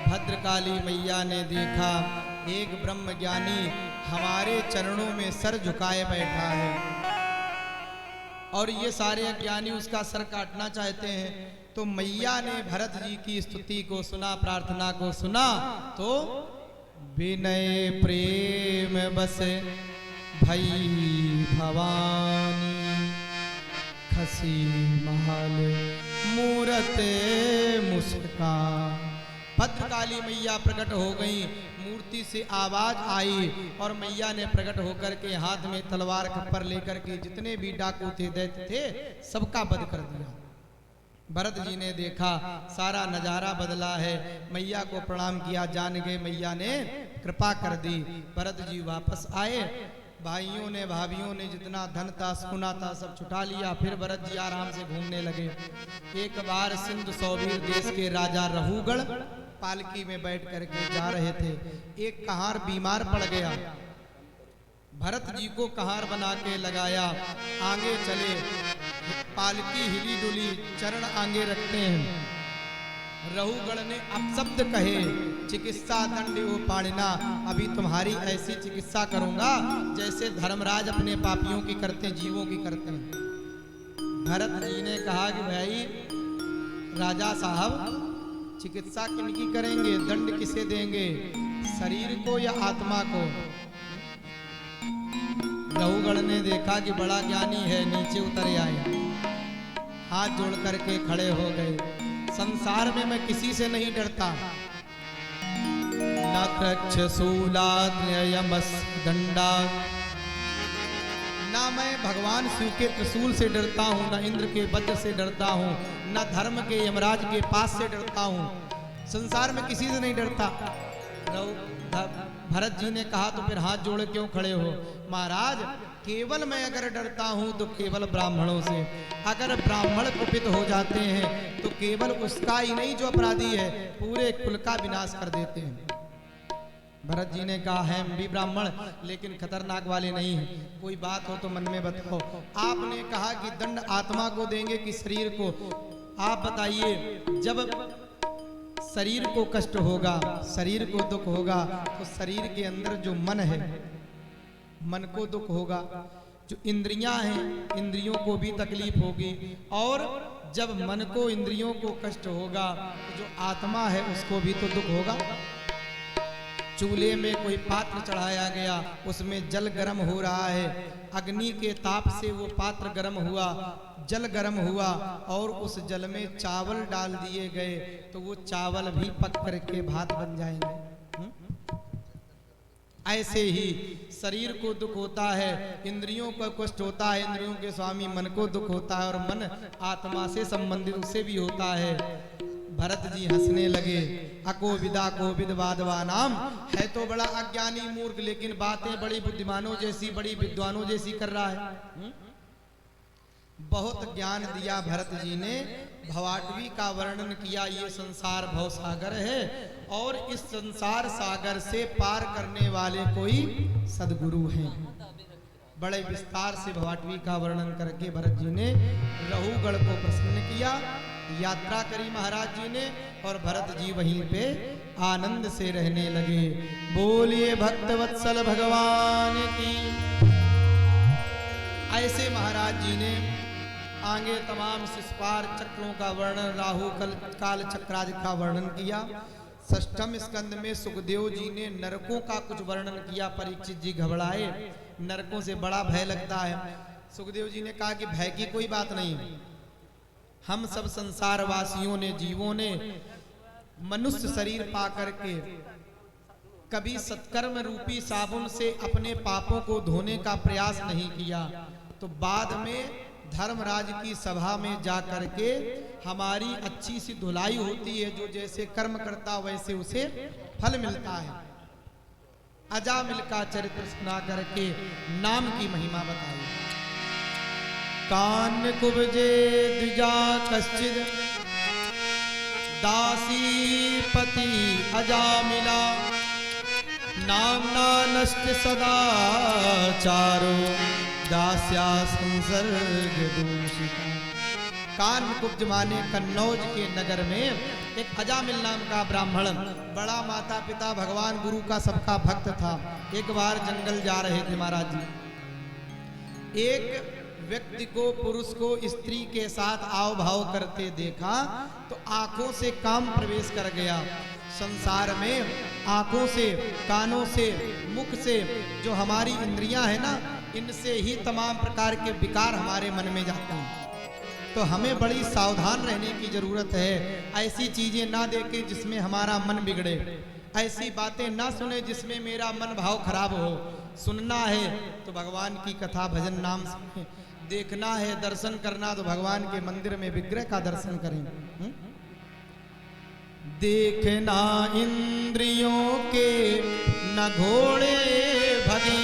भद्रकाली मैया ने देखा एक ब्रह्म ज्ञानी हमारे चरणों में सर झुकाए बैठा है और ये सारे अज्ञानी उसका सर काटना चाहते हैं। तो मैया ने भरत जी की स्तुति को सुना, प्रार्थना को सुना, तो विनय प्रेम बस भई भवानी खसी महल मूरत मुस्का। भद्रकाली मैया प्रकट हो गई, मूर्ति से आवाज आई और मैया ने प्रकट होकर के हाथ में तलवार खप्पर लेकर के जितने भी डाकू थे, दैत्य थे, सबका वध कर दिया। भरत जी ने देखा सारा नजारा बदला है, मैया को प्रणाम किया, जान गए मैया ने कृपा कर दी। भरत जी वापस आए, भाइयों ने भाभियों ने जितना धन था सोना था सब छुटा लिया। फिर भरत जी आराम से घूमने लगे। एक बार सिंधु सौवीर देश के राजा रहूगढ़ पालकी में बैठ करके जा रहे थे। एक कहार बीमार पड़ गया, भरत जी को कहार बना के लगाया, आगे चले, पालकी हिली डुली, चरण आगे रखते हैं। रहूगढ़ ने अपशब्द कहे, चिकित्सा दंड पाणिना, अभी तुम्हारी ऐसी चिकित्सा करूंगा जैसे धर्मराज अपने पापियों की करते, जीवों की करते हैं। भरत जी ने कहा कि भाई राजा साहब, चिकित्सा किनकी करेंगे, दंड किसे देंगे, शरीर को या आत्मा को? रहूगढ़ ने देखा कि बड़ा ज्ञानी है, नीचे उतर आए, हाथ जोड़ करके खड़े हो गए। संसार में मैं किसी से नहीं डरता, न कृच्छ शूलात् यमस् दंडात्, ना मैं भगवान शिव के त्रिशूल से डरता हूँ, न इंद्र के वज्र से डरता हूँ, न धर्म के यमराज के पास से डरता हूँ, संसार में किसी से नहीं डरता। भरत जी ने कहा तो फिर हाथ जोड़े क्यों खड़े हो? महाराज, केवल मैं अगर डरता हूं तो केवल ब्राह्मणों से, अगर ब्राह्मण कुपित हो जाते हैं तो केवल उसका ही नहीं जो अपराधी है, पूरे कुल का विनाश कर देते हैं। भरत जी ने कहा है हम भी ब्राह्मण लेकिन खतरनाक वाले नहीं हैं, कोई बात हो तो मन में बताओ। आपने कहा कि दंड आत्मा को देंगे कि शरीर को? आप बताइए, जब शरीर को कष्ट होगा, शरीर को दुख होगा, तो शरीर के अंदर जो मन है, मन को दुख होगा, जो इंद्रियां हैं, इंद्रियों को भी तकलीफ होगी, और जब मन को, इंद्रियों को कष्ट होगा तो जो आत्मा है उसको भी तो दुख होगा। चूल्हे में कोई पात्र चढ़ाया गया, उसमें जल गर्म हो रहा है, अग्नि के ताप से वो पात्र गर्म हुआ, जल गर्म हुआ, और उस जल में चावल डाल दिए गए तो वो चावल भी पक करके भात बन जाएंगे। ऐसे ही शरीर को दुख होता है, इंद्रियों को कष्ट होता है, इंद्रियों के स्वामी मन को दुख होता है, और मन आत्मा से संबंधित उससे भी होता है। भरत जी हंसने लगे। अको विदा को विदवादवा नाम, है तो बड़ा अज्ञानी मूर्ख, लेकिन बातें बड़ी बुद्धिमानों जैसी, बड़ी विद्वानों जैसी कर रहा है। बहुत ज्ञान दिया भरत जी ने, भवाटवी का वर्णन किया, ये संसार भव सागर है और इस संसार सागर से पार करने वाले कोई सदगुरु हैं। बड़े विस्तार से भवाटवी का वर्णन करके भरत जी ने रहूगढ़ को प्रसन्न किया। यात्रा करी महाराज जी ने और भरत जी वहीं पे आनंद से रहने लगे। बोलिए भक्तवत्सल भगवान की। ऐसे महाराज जी ने आगे तमाम शिष्पार चक्रों का वर्णन, राहु काल चक्रादि का वर्णन किया। षष्ठम स्कंद में सुखदेव जी ने नरकों का कुछ वर्णन किया। परीक्षित जी घबराए, नरकों से बड़ा भय लगता है। सुखदेव जी ने कहा कि भय की कोई बात नहीं, हम सब संसार वासियों ने, जीवों ने मनुष्य शरीर पा करके कभी सत्कर्म रूपी साबुन से अपने पापों को धोने का प्रयास नहीं किया, तो बाद में धर्मराज की सभा में जा करके हमारी अच्छी सी धुलाई होती है। जो जैसे कर्म करता वैसे उसे फल मिलता है। अजामिल का चरित्र सुना करके नाम की महिमा बताई। कान कुब्जे द्विजा कश्चिद दासी पति अजामिला, नामना नष्ट सदा चारो दास्या संसर्ग दूषिता। कानकुब्ज माने कन्नौज के नगर में एक अजामिल नाम का ब्राह्मण, बड़ा माता पिता भगवान गुरु का सबका भक्त था। एक बार जंगल जा रहे थे महाराज जी। एक व्यक्ति को, पुरुष को स्त्री के साथ आव भाव करते देखा तो आंखों से काम प्रवेश कर गया। संसार में आंखों से, कानों से, मुख से जो हमारी इंद्रियां हैं ना, इनसे ही तमाम प्रकार के विकार हमारे मन में जाते हैं। तो हमें बड़ी सावधान रहने की जरूरत है। ऐसी चीजें ना देखें जिसमें हमारा मन बिगड़े, ऐसी बातें ना सुने जिसमें मेरा मन भाव खराब हो। सुनना है तो भगवान की कथा भजन नाम सुने, देखना है दर्शन करना तो भगवान के मंदिर में विग्रह का दर्शन करें। देखना इंद्रियों के न घोड़े भगे,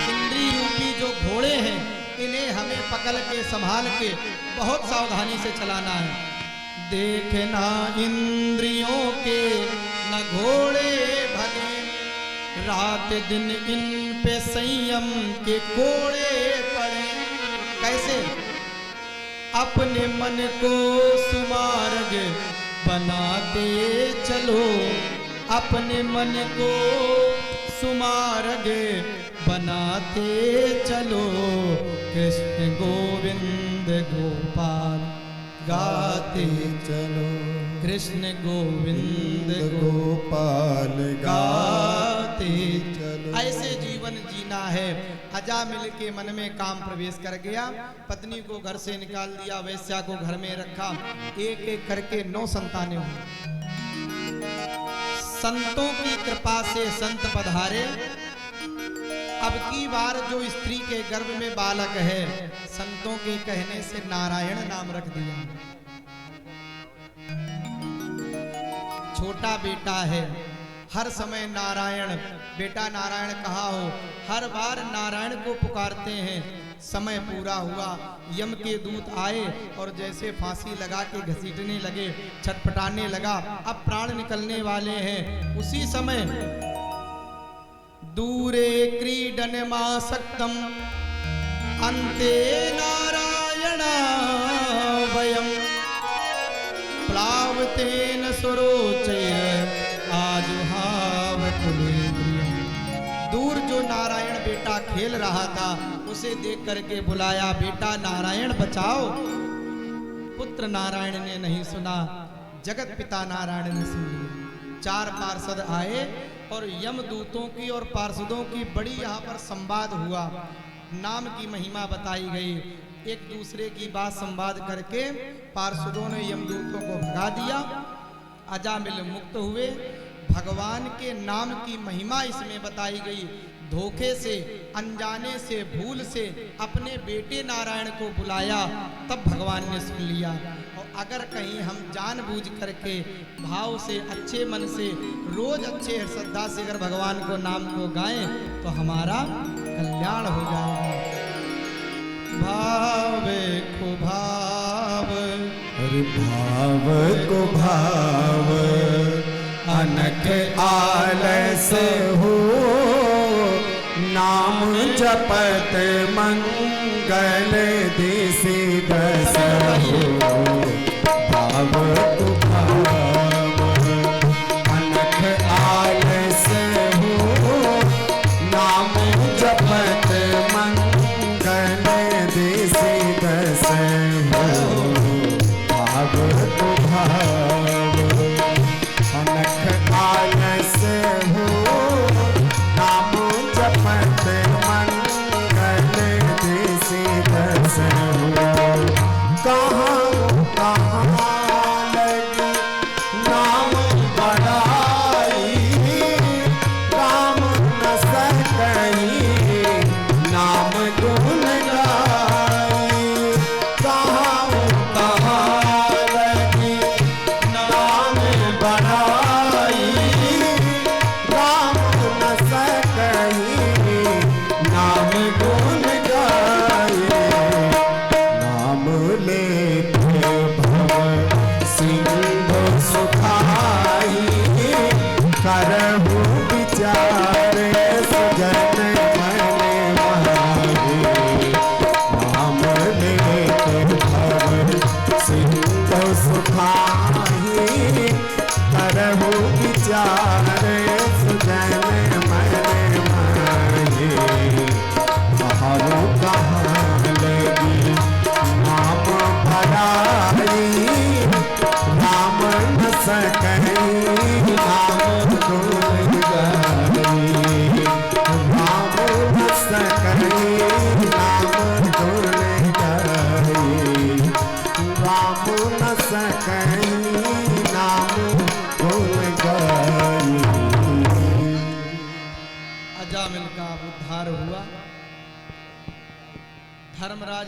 इंद्रिय रूपी जो घोड़े हैं इन्हें हमें पकड़ के संभाल के बहुत सावधानी से चलाना है। देखना इंद्रियों के न घोड़े भगे, रात दिन इन पे संयम के कोड़े पड़े। कैसे? अपने मन को सुमार्ग बनाते चलो, अपने मन को सुमार्ग बनाते चलो। कृष्ण गोविंद गोपाल गाते चलो, कृष्ण गोविंद गोपाल गाते चलो। ऐसे जीवन जीना है। अजामिल के मन में काम प्रवेश कर गया, पत्नी को घर से निकाल दिया, वैश्या को घर में रखा। एक एक करके 9 संतानें हुई। संतों की कृपा से संत पधारे। अब की बार जो स्त्री के गर्भ में बालक है, संतों के कहने से नारायण नाम रख दिया। छोटा बेटा है, हर समय नारायण, बेटा नारायण कहा हो, हर बार नारायण को पुकारते हैं। समय पूरा हुआ, यम के दूत आए और जैसे फांसी लगा के घसीटने लगे, छटपटाने लगा, अब प्राण निकलने वाले हैं। उसी समय दूरे क्रीडनमासक्तम अन्ते नारायण वयम प्लावतेन सुरोचैर आजुहाव कुलेन्द्रियम्। दूर जो नारायण बेटा खेल रहा था उसे देख करके बुलाया, बेटा नारायण बचाओ। पुत्र नारायण ने नहीं सुना, जगत पिता नारायण ने सुन लिया। 4 पार्षद आए और यमदूतों की और पार्षदों की बड़ी यहाँ पर संवाद हुआ, नाम की महिमा बताई गई। एक दूसरे की बात संवाद करके पार्षदों ने यमदूतों को भगा दिया, अजामिल मुक्त हुए। भगवान के नाम की महिमा इसमें बताई गई। धोखे से, अनजाने से, भूल से अपने बेटे नारायण को बुलाया, तब भगवान ने सुन लिया। और अगर कहीं हम जानबूझ करके भाव से, अच्छे मन से, रोज अच्छे श्रद्धा से अगर भगवान को नाम को गाएं तो हमारा कल्याण हो जाएगा। भाव को भाव, अरे भाव को भाव, अनख आलस हो, नाम जपत मंगल दिसि दस हो। भाव को भाव, अनख आलस हो, नाम जपत मंगल दिसि दस हो। भाव को भाव, अनख आलस हो, नाम जपत मंगल दिसि दस हो।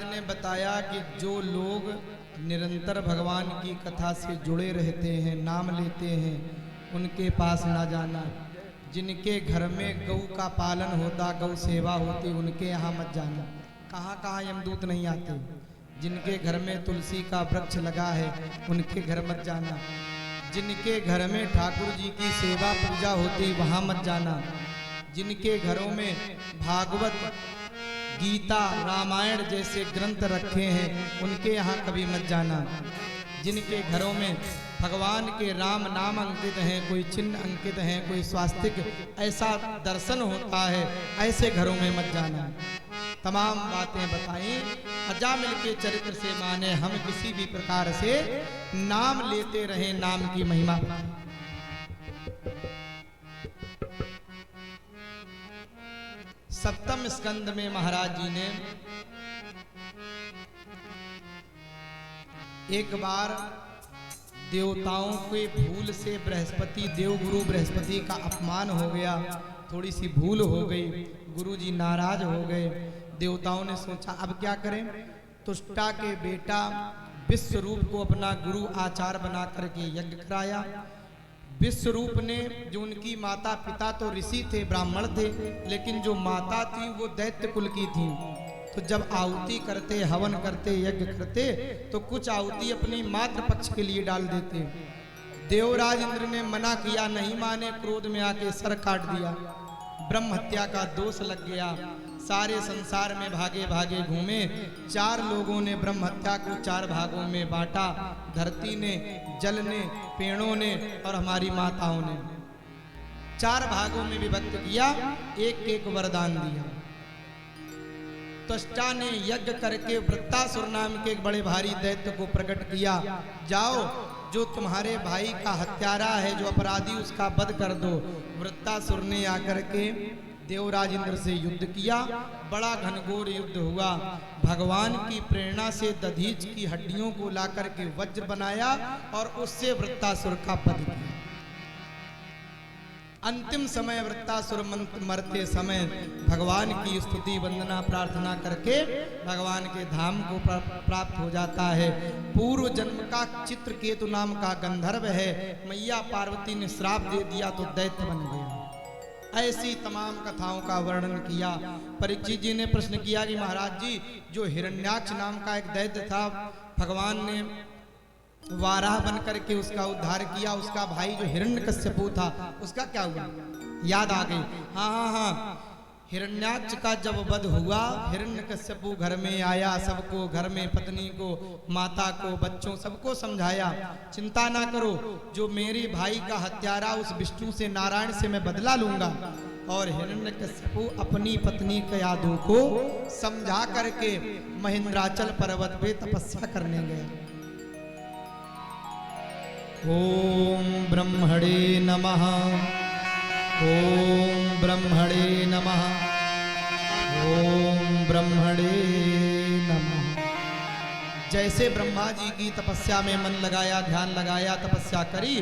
महाराज ने बताया कि जो लोग निरंतर भगवान की कथा से जुड़े रहते हैं, नाम लेते हैं, उनके पास ना जाना। जिनके घर में गौ का पालन होता, गौ सेवा होती, उनके यहाँ मत जाना। कहाँ कहाँ यमदूत नहीं आते। जिनके घर में तुलसी का वृक्ष लगा है, उनके घर मत जाना। जिनके घर में ठाकुर जी की सेवा पूजा होती, वहाँ मत जाना। जिनके घरों में भागवत, गीता, रामायण जैसे ग्रंथ रखे हैं, उनके यहाँ कभी मत जाना। जिनके घरों में भगवान के राम नाम अंकित हैं, कोई चिन्ह अंकित हैं, कोई स्वास्तिक ऐसा दर्शन होता है, ऐसे घरों में मत जाना। तमाम बातें बताई। अजामिल के चरित्र से माने हम किसी भी प्रकार से नाम लेते रहे, नाम की महिमा। सप्तम स्कंद में महाराज जी ने एक बार देवताओं के भूल से बृहस्पति, देवगुरु बृहस्पति का अपमान हो गया, थोड़ी सी भूल हो गई, गुरु जी नाराज हो गए। देवताओं ने सोचा अब क्या करें। तुष्टा के बेटा विश्वरूप को अपना गुरु आचार्य बना करके यज्ञ कराया। विश्वरूप ने, जो उनकी माता पिता तो ऋषि थे, ब्राह्मण थे, लेकिन जो माता थी वो दैत्य कुल की थी। तो जब आहुति करते, हवन करते, यज्ञ करते, तो कुछ आहुति अपनी मातृ पक्ष के लिए डाल देते। देवराज इंद्र ने मना किया, नहीं माने, क्रोध में आके सर काट दिया। ब्रह्म हत्या का दोष लग गया। सारे संसार में भागे भागे घूमे। 4 लोगों ने ब्रह्म हत्या को 4 भागों में बांटा। धरती ने, जल ने, पेड़ों ने और हमारी माताओं ने 4 भागों में विभक्त किया, एक एक वरदान दिया। त्वष्टा ने यज्ञ करके वृत्तासुर नाम के एक बड़े भारी दैत्य को प्रकट किया। जाओ, जो तुम्हारे भाई का हत्यारा है, जो अपराधी, उसका वध कर दो। वृत्तासुर ने आकर के देवराज इंद्र से युद्ध किया। बड़ा घनघोर युद्ध हुआ। भगवान की प्रेरणा से दधीच की हड्डियों को लाकर के वज्र बनाया और उससे वृत्तासुर का वध किया। अंतिम समय वृत्तासुर मरते समय भगवान की स्तुति, वंदना, प्रार्थना करके भगवान के धाम को प्राप्त हो जाता है। पूर्व जन्म का चित्रकेतु नाम का गंधर्व है, मैया पार्वती ने श्राप दे दिया तो दैत्य बन गया। ऐसी तमाम कथाओं का वर्णन किया। परीक्षित जी ने प्रश्न किया कि महाराज जी, जो हिरण्याक्ष नाम का एक दैत्य था, भगवान ने वाराह बन करके उसका उद्धार किया। उसका भाई जो हिरण्यकश्यपु था, उसका क्या हुआ? याद आ गई। हाँ, हिरण्याक्ष का जब वध हुआ, हिरण्यकश्यपु घर में आया, सबको, घर में पत्नी को, माता को, बच्चों, सबको समझाया, चिंता ना करो, जो मेरे भाई का हत्यारा उस विष्णु से, नारायण से मैं बदला लूंगा। और हिरण्यकश्यपु अपनी पत्नी कयाधु को समझा करके महेंद्राचल पर्वत पे तपस्या करने गया। ओम ब्रह्मणे नमः, ओम ब्रह्मणे नमः, ओम ब्रह्मणे नमः। जैसे ब्रह्मा जी की तपस्या में मन लगाया, ध्यान लगाया, तपस्या करी,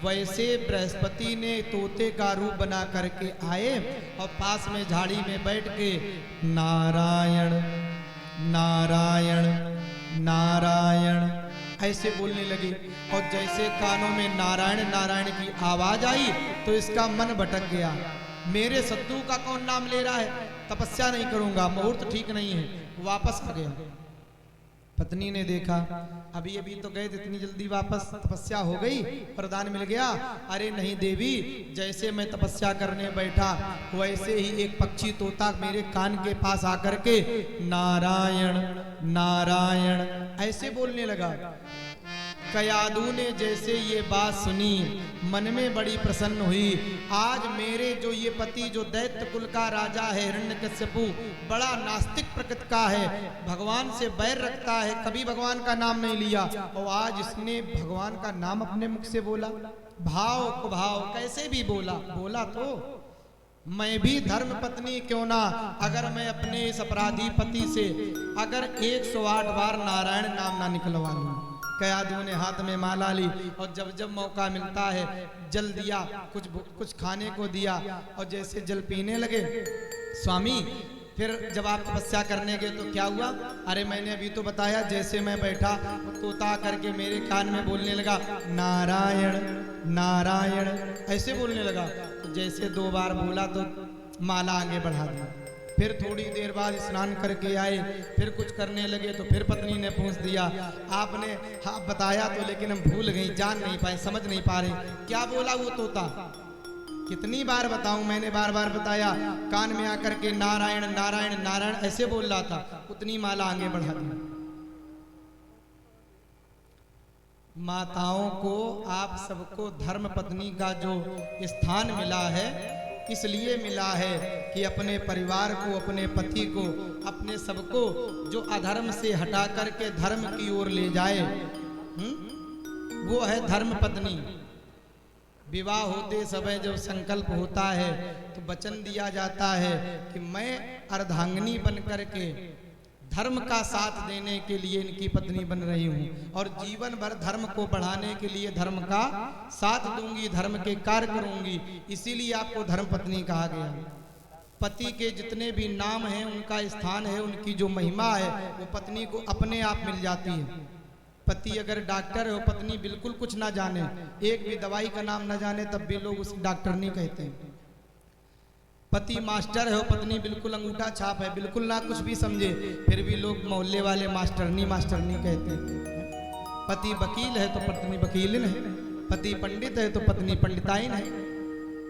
वैसे बृहस्पति ने तोते का रूप बना करके आए और पास में झाड़ी में बैठ के नारायण नारायण नारायण ऐसे बोलने लगी। और जैसे कानों में नारायण नारायण की आवाज आई तो इसका मन भटक गया। मेरे शत्रु का कौन नाम ले रहा है? तपस्या नहीं करूंगा, मुहूर्त ठीक नहीं है। वापस आ गया। पत्नी ने देखा, अभी अभी तो गए, इतनी जल्दी वापस? तपस्या हो गई, वरदान मिल गया? अरे नहीं देवी, जैसे मैं तपस्या करने बैठा वैसे ही एक पक्षी तोता मेरे कान के पास आकर के नारायण नारायण ऐसे बोलने लगा। कयाधु ने जैसे ये बात सुनी, मन में बड़ी प्रसन्न हुई। आज मेरे जो ये पति, जो दैत्य कुल का राजा है हिरण्यकश्यपु, बड़ा नास्तिक प्रकृति का है, भगवान से बैर रखता है, कभी भगवान का नाम नहीं लिया, और आज इसने भगवान का नाम अपने मुख से बोला। भाव कुभाव कैसे भी बोला तो मैं भी धर्म पत्नी क्यों ना, अगर मैं अपने इस अपराधी पति से अगर 108 बार नारायण नाम ना निकलवा लूं। कयाधु ने हाथ में माला ली और जब जब मौका मिलता है जल दिया, कुछ खाने को दिया, और जैसे जल पीने लगे, स्वामी फिर जब आप तपस्या करने गए तो क्या हुआ? अरे मैंने अभी तो बताया, जैसे मैं बैठा तोता करके मेरे कान में बोलने लगा नारायण नारायण, ऐसे बोलने लगा। तो जैसे 2 बार बोला तो माला आगे बढ़ा दी। फिर थोड़ी देर बाद स्नान करके आए, फिर कुछ करने लगे तो फिर पत्नी ने पूछ दिया, आपने हाँ बताया तो लेकिन हम भूल गई, जान नहीं पाए, समझ नहीं पा रहे क्या बोला वो तोता। कितनी बार बताऊं, मैंने बार बार बताया, कान में आकर के नारायण नारायण नारायण ऐसे बोल रहा था, उतनी माला आगे बढ़ा दी। माताओं को, आप सबको धर्म पत्नी का जो स्थान मिला है इसलिए मिला है कि अपने परिवार को, अपने पति को, अपने सबको जो अधर्म से हटा करके धर्म की ओर ले जाए, वो है धर्म पत्नी। विवाह होते समय जब संकल्प होता है तो वचन दिया जाता है कि मैं अर्धांगिनी बन करके धर्म का साथ देने के लिए इनकी पत्नी बन रही हूँ और जीवन भर धर्म को बढ़ाने के लिए धर्म का साथ दूंगी, धर्म के कार्य करूंगी, इसीलिए आपको धर्म पत्नी कहा गया। पति के जितने भी नाम हैं, उनका स्थान है, उनकी जो महिमा है वो पत्नी को अपने आप मिल जाती है। पति अगर डॉक्टर है, पत्नी बिल्कुल कुछ ना जाने, एक भी दवाई का नाम ना जाने, तब भी लोग उसे डॉक्टर नहीं कहते। पति मास्टर है, पत्नी बिल्कुल अंगूठा छाप है, बिल्कुल ना कुछ भी समझे, फिर भी लोग मोहल्ले वाले मास्टरनी मास्टरनी कहते हैं। पति वकील है तो पत्नी वकीलिन है, पति पंडित है तो पत्नी पंडिताइन है।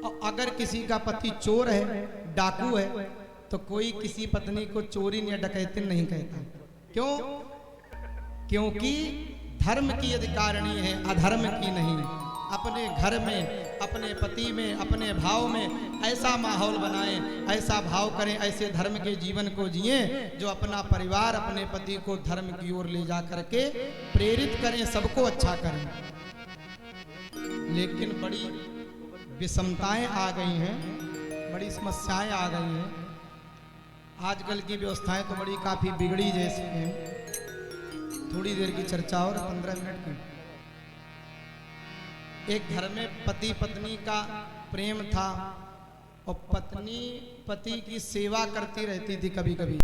और अगर किसी का पति चोर है, डाकू है, तो कोई किसी पत्नी को चोरी या डकैतिन नहीं कहता। क्यों? क्योंकि धर्म की अधिकारिणी है, अधर्म की नहीं। अपने घर में, अपने पति में, अपने भाव में ऐसा माहौल बनाएं, ऐसा भाव करें, ऐसे धर्म के जीवन को जिए जो अपना परिवार, अपने पति को धर्म की ओर ले जा करके प्रेरित करें, सबको अच्छा करें। लेकिन बड़ी विषमताएं आ गई हैं, बड़ी समस्याएं आ गई हैं। आजकल की व्यवस्थाएं तो बड़ी काफ़ी बिगड़ी जैसी हैं। थोड़ी देर की चर्चा और 15 मिनट की। एक घर में पति पत्नी का प्रेम था और पत्नी पति की सेवा करती रहती थी कभी कभी।